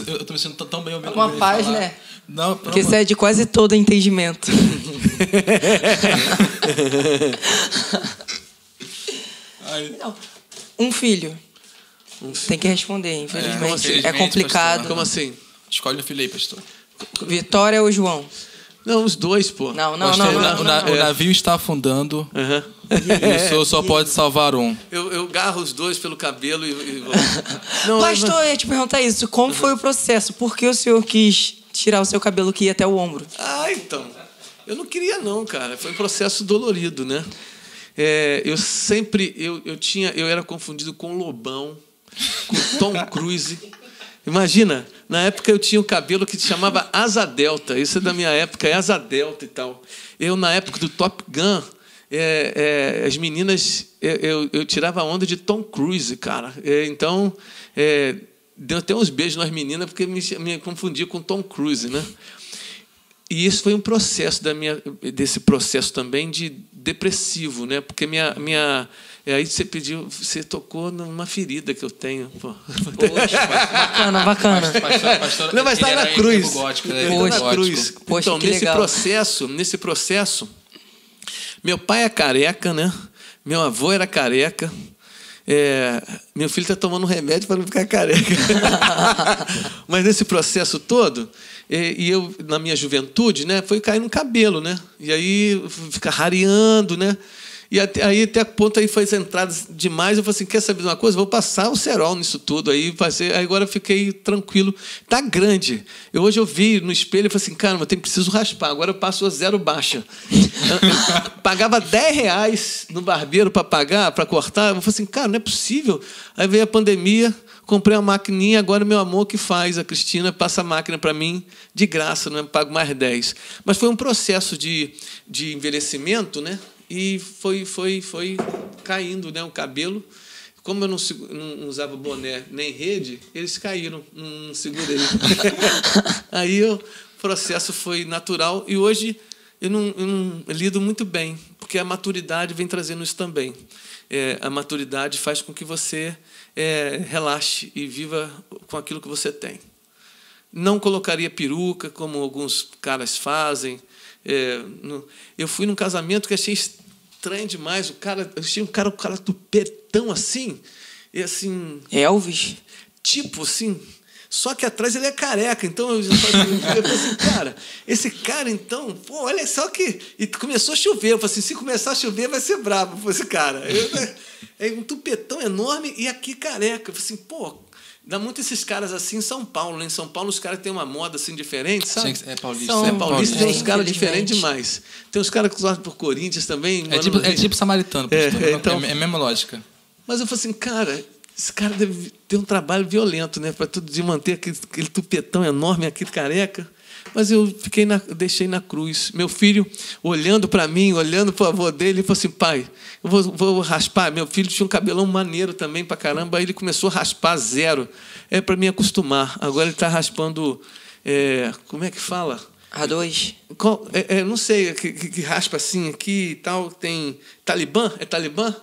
Eu tô me sentindo tão bem ouvindo. Uma paz, falar. né? Não, porque excede quase todo entendimento. Não. Um filho. Tem que responder, infelizmente. É complicado. Como assim? Escolhe o filho aí, pastor. Vitória ou João? Não, os dois, pô. Não. O navio está afundando. E o senhor só pode salvar um. Eu garro os dois pelo cabelo e vou. Pastor, eu ia te perguntar isso. Como foi o processo? Por que o senhor quis tirar o seu cabelo que ia até o ombro? Então. Eu não queria, não, cara. Foi um processo dolorido, né? Eu era confundido com Lobão, com Tom Cruise. Imagina, na época eu tinha um cabelo que se chamava Asa Delta. Isso é da minha época, Asa Delta e tal. Eu, na época do Top Gun, as meninas... Eu tirava a onda de Tom Cruise, cara. Então, deu até uns beijos nas meninas, porque me confundia com Tom Cruise, né? E isso foi um processo desse processo também de depressivo, né? Porque aí você tocou numa ferida que eu tenho. Pô. Poxa, bacana. Pastor, não, mas está na cruz. Na cruz. Poxa, então, nesse processo, meu pai é careca, né? Meu avô era careca. Meu filho está tomando um remédio para não ficar careca. Mas nesse processo todo, e eu, na minha juventude, né, foi cair no cabelo, né? E aí ficar rareando, né? E aí até a ponto aí foi as entradas demais. Eu falei assim, quer saber de uma coisa? Vou passar o cerol nisso tudo. Aí agora eu fiquei tranquilo. Tá grande. Hoje eu vi no espelho e falei assim, cara, eu preciso raspar. Agora eu passo a 0 baixa. Eu pagava R$10 no barbeiro para pagar, para cortar. Eu falei assim, cara, não é possível. Aí veio a pandemia, comprei uma maquininha, agora meu amor que faz, a Cristina, passa a máquina para mim de graça, não pago mais 10. Mas foi um processo de envelhecimento, né? E foi caindo, né, o cabelo. Como eu não usava boné nem rede, eles caíram, não segurei. Aí o processo foi natural e hoje eu não lido muito bem, porque a maturidade vem trazendo isso também. A maturidade faz com que você relaxe e viva com aquilo que você tem. Não colocaria peruca, como alguns caras fazem. Eu fui num casamento que achei estranho demais. Eu achei um cara tupetão assim, e assim. Elvis? Tipo assim. Só que atrás ele é careca. Então eu falei assim, cara, esse cara, então, pô, olha só que. E começou a chover. Eu falei assim, se começar a chover, vai ser brabo esse cara. É um tupetão enorme e aqui careca. Eu falei assim, pô. Dá muito esses caras assim em São Paulo, né? Em São Paulo os caras têm uma moda assim diferente, sabe? É paulista. Paulista, tem uns caras diferentes demais. Tem uns caras que torcem por Corinthians também. É tipo samaritano, então, é a mesma lógica. Mas eu falei assim, cara, esse cara deve ter um trabalho violento, né? Para todo dia manter aquele tupetão enorme, aquele careca. Mas eu deixei na cruz. Meu filho, olhando para mim, olhando para o avô dele, ele falou assim, pai, eu vou raspar. Meu filho tinha um cabelão maneiro também para caramba, aí ele começou a raspar 0. Para me acostumar. Agora ele está raspando, como é que fala? A2? Não sei, que raspa assim aqui e tal. Tem Talibã? É Talibã?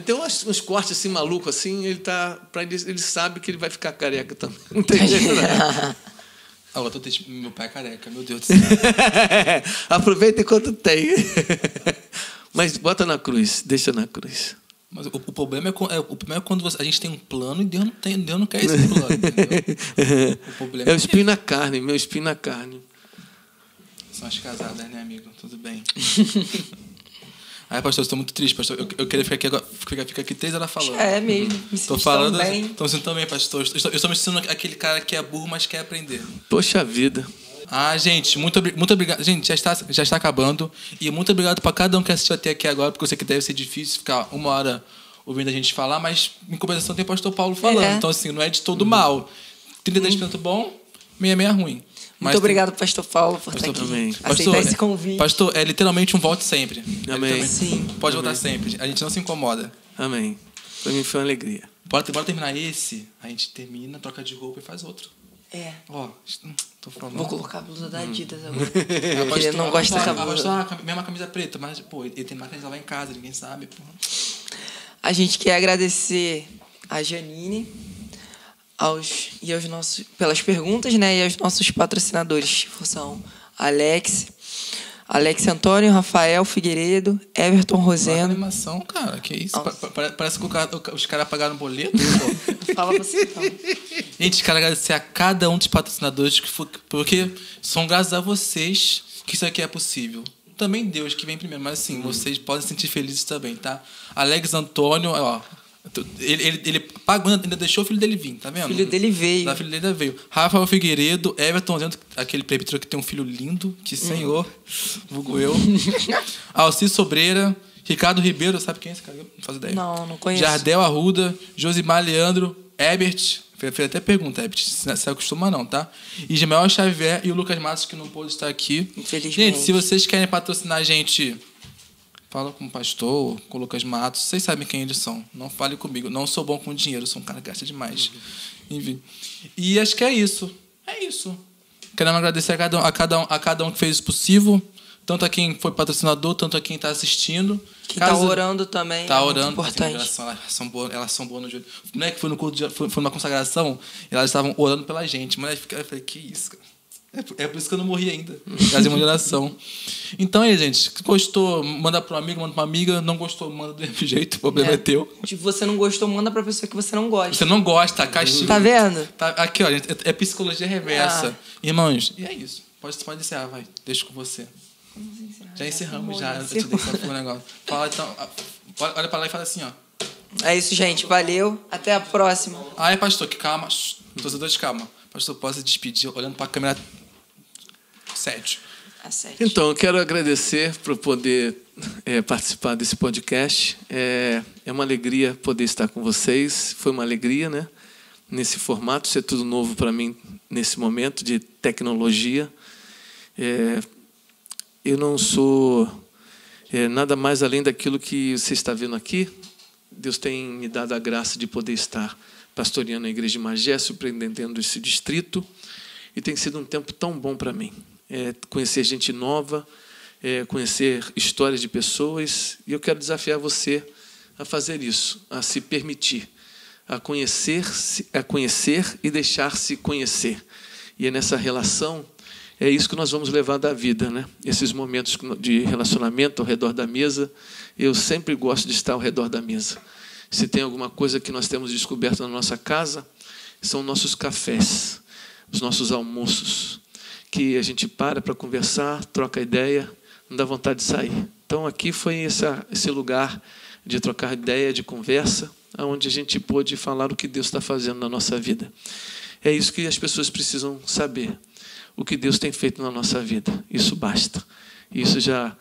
Tem uns cortes assim malucos assim, ele sabe que ele vai ficar careca também. Não tem jeito não. Eu tô tendo meu pai é careca, meu Deus do céu. Aproveita enquanto tem. Mas bota na cruz, deixa na cruz. Mas o problema é quando a gente tem um plano e Deus não quer esse plano, entendeu? O problema é o espinho na carne, meu espinho na carne. São as casadas, né, amigo? Tudo bem. Ai, pastor, eu estou muito triste, pastor. Eu queria ficar aqui agora, ficar aqui 3 horas falando. É mesmo. Estou falando. Estou me sentindo tão bem, pastor. Eu estou me sentindo aquele cara que é burro, mas quer aprender. Poxa vida. Gente, muito obrigado. Gente, já está acabando. E muito obrigado para cada um que assistiu até aqui agora, porque eu sei que deve ser difícil ficar 1 hora ouvindo a gente falar, mas em compensação tem o pastor Paulo falando. Então, assim, não é de todo mal. 33% bom, 66% ruim. Muito obrigado, pastor Paulo, por estar aqui. Aceitar esse convite. Pastor, é literalmente um volte sempre. Amém. Sim. Pode voltar sempre. A gente não se incomoda. Amém. Para mim foi uma alegria. Bora terminar esse, a gente termina, troca de roupa e faz outro. Tô falando. Vou colocar a blusa da Adidas agora. Ele não gosta dessa blusa. Mesma camisa preta, mas, pô, ele tem máquina de lavar em casa, ninguém sabe, pô. A gente quer agradecer a Janine pelas perguntas, né? E aos nossos patrocinadores, que são Alex Antônio, Rafael Figueiredo, Everton Rosendo. Animação, cara, que isso? Parece que os caras pagaram um boleto, pô. Fala você, então. Gente, quero agradecer a cada um dos patrocinadores, porque são graças a vocês que isso aqui é possível. Também Deus que vem primeiro, mas assim, vocês podem se sentir felizes também, tá? Alex Antônio, ó. Ele pagou, ainda deixou o filho dele vir, tá vendo? O filho dele veio. O filho dele veio. Rafael Figueiredo, Everton Rosendo, aquele presbítero que tem um filho lindo, que senhor, vulgo eu. Alci Sobreira, Ricardo Ribeiro, sabe quem é esse cara? Não faço ideia. Não conheço. Jardel Arruda, Josimar Leandro, Ebert, fez até pergunta, Ebert, se acostuma não, tá? Ismael Xavier e o Lucas Matos, que não pôde estar aqui. Infelizmente. Gente, se vocês querem patrocinar a gente, fala com o pastor, com o Lucas Matos, vocês sabem quem eles são. Não fale comigo, não sou bom com dinheiro, sou um cara que gasta demais. Enfim. E acho que é isso. É isso. Queremos agradecer a cada um que fez isso possível. Tanto a quem foi patrocinador, tanto a quem está assistindo. Quem está orando também. Está orando. Importante. Elas são boas no joelho. Não é que foi no culto, foi numa consagração, elas estavam orando pela gente. Mas eu falei, que isso, cara? É por isso que eu não morri ainda. Fazer uma geração. Então aí, gente, gostou, manda para um amigo, manda para uma amiga. Não gostou, manda do mesmo jeito. O problema é teu. Tipo, você não gostou, manda para pessoa que você não gosta. Você não gosta, castigo. Tá vendo? Aqui, ó, gente, é psicologia reversa. Irmãos, e é isso. Pode encerrar, vai. Deixa com você. Já encerramos já. Eu te dei só um negócio. Fala então. Olha pra lá e fala assim, ó. É isso, gente. Valeu. Até a próxima. Ai, pastor, que calma. Torcedores, calma. Pastor, posso se despedir olhando pra câmera 7. Então, eu quero agradecer por poder participar desse podcast. É uma alegria poder estar com vocês. Foi uma alegria, né? Nesse formato, isso é tudo novo para mim nesse momento de tecnologia. Eu não sou nada mais além daquilo que você está vendo aqui. Deus tem me dado a graça de poder estar pastoreando a Igreja de Magé, surpreendendo esse distrito. E tem sido um tempo tão bom para mim. Conhecer gente nova, conhecer histórias de pessoas. E eu quero desafiar você a fazer isso, a se permitir, a conhecer e deixar-se conhecer. E é nessa relação, é isso que nós vamos levar da vida, né? Esses momentos de relacionamento ao redor da mesa. Eu sempre gosto de estar ao redor da mesa. Se tem alguma coisa que nós temos descoberto na nossa casa, são nossos cafés, os nossos almoços, que a gente para conversar, troca ideia, não dá vontade de sair. Então, aqui foi esse lugar de trocar ideia, de conversa, onde a gente pôde falar o que Deus está fazendo na nossa vida. É isso que as pessoas precisam saber, o que Deus tem feito na nossa vida. Isso basta. Isso já,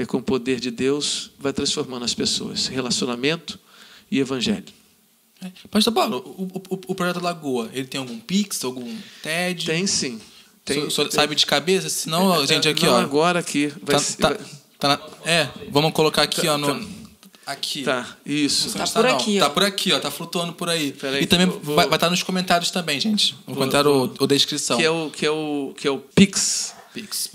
com o poder de Deus, vai transformando as pessoas. Relacionamento e evangelho. Pastor Paulo, o Projeto Lagoa, ele tem algum Pix, algum TED? Tem sim. O senhor sabe de cabeça? Senão, a gente aqui, não, ó. Agora aqui. Vamos colocar aqui, ó. Aqui. Tá, isso. Tá por aqui, ó. Tá por aqui, ó. Tá flutuando por aí. Peraí, e também vai estar nos comentários também, gente. No comentário ou descrição. Que é o Pix.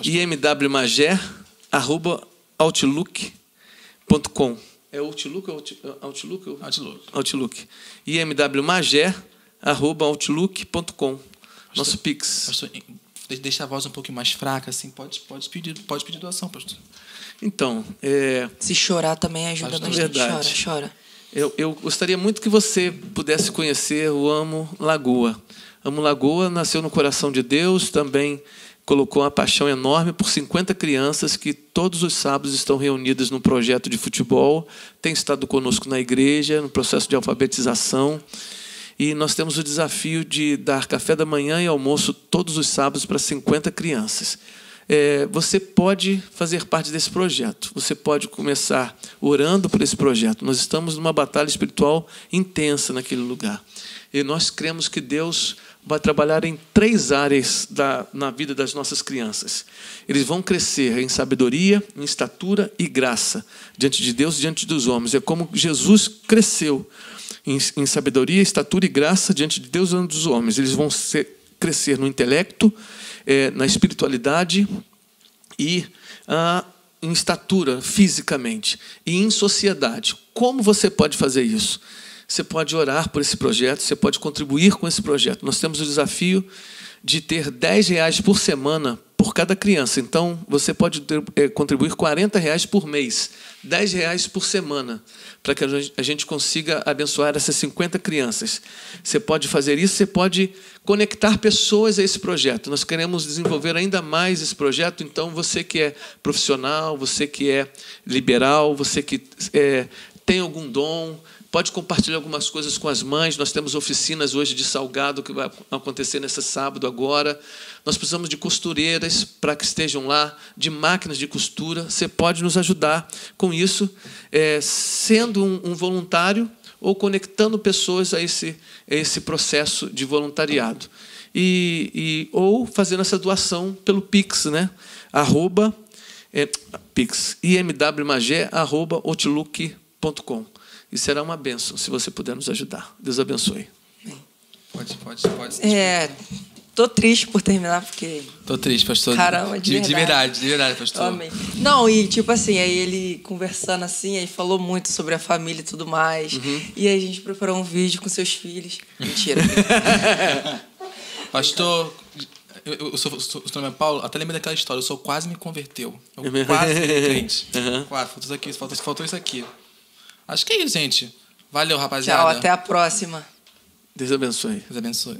imwmagé@outlook.com. É Outlook? Outlook. imwmagé@outlook.com. Nosso Pix. Pastor, deixa a voz um pouquinho mais fraca, assim. Pode pedir doação, pastor. Então, se chorar também ajuda bastante. Verdade. Chora. Eu gostaria muito que você pudesse conhecer o Amo Lagoa. Amo Lagoa nasceu no coração de Deus, também colocou uma paixão enorme por 50 crianças que todos os sábados estão reunidas num projeto de futebol, tem estado conosco na igreja, no processo de alfabetização. E nós temos o desafio de dar café da manhã e almoço todos os sábados para 50 crianças. Você pode fazer parte desse projeto. Você pode começar orando por esse projeto. Nós estamos numa batalha espiritual intensa naquele lugar. E nós cremos que Deus vai trabalhar em 3 áreas na vida das nossas crianças. Eles vão crescer em sabedoria, em estatura e graça diante de Deus e diante dos homens. É como Jesus cresceu em sabedoria, estatura e graça diante de Deus e diante dos homens. Eles vão crescer no intelecto, na espiritualidade e em estatura fisicamente e em sociedade. Como você pode fazer isso? Você pode orar por esse projeto, você pode contribuir com esse projeto. Nós temos o desafio de ter R$10 por semana por cada criança. Então, você pode contribuir R$40 por mês, R$10 por semana, para que a gente consiga abençoar essas 50 crianças. Você pode fazer isso, você pode conectar pessoas a esse projeto. Nós queremos desenvolver ainda mais esse projeto, então você que é profissional, você que é liberal, você que tem algum dom, pode compartilhar algumas coisas com as mães. Nós temos oficinas hoje de salgado que vai acontecer nesse sábado agora. Nós precisamos de costureiras para que estejam lá, de máquinas de costura. Você pode nos ajudar com isso, sendo um voluntário ou conectando pessoas a esse processo de voluntariado. Ou fazendo essa doação pelo Pix, né? Pix, imwmagé@outlook.com. E será uma bênção se você puder nos ajudar. Deus abençoe. Pode. Tô triste por terminar, porque... Tô triste, pastor. Caramba, de verdade, pastor. Amém. Não, e tipo assim, aí ele conversando assim, aí falou muito sobre a família e tudo mais. E aí a gente preparou um vídeo com seus filhos. Mentira. Pastor, o seu nome é Paulo, até lembrei daquela história, o senhor quase me converteu. Eu quase fui crente. Faltou isso aqui. Acho que é isso, gente. Valeu, rapaziada. Tchau, até a próxima. Deus abençoe. Deus abençoe.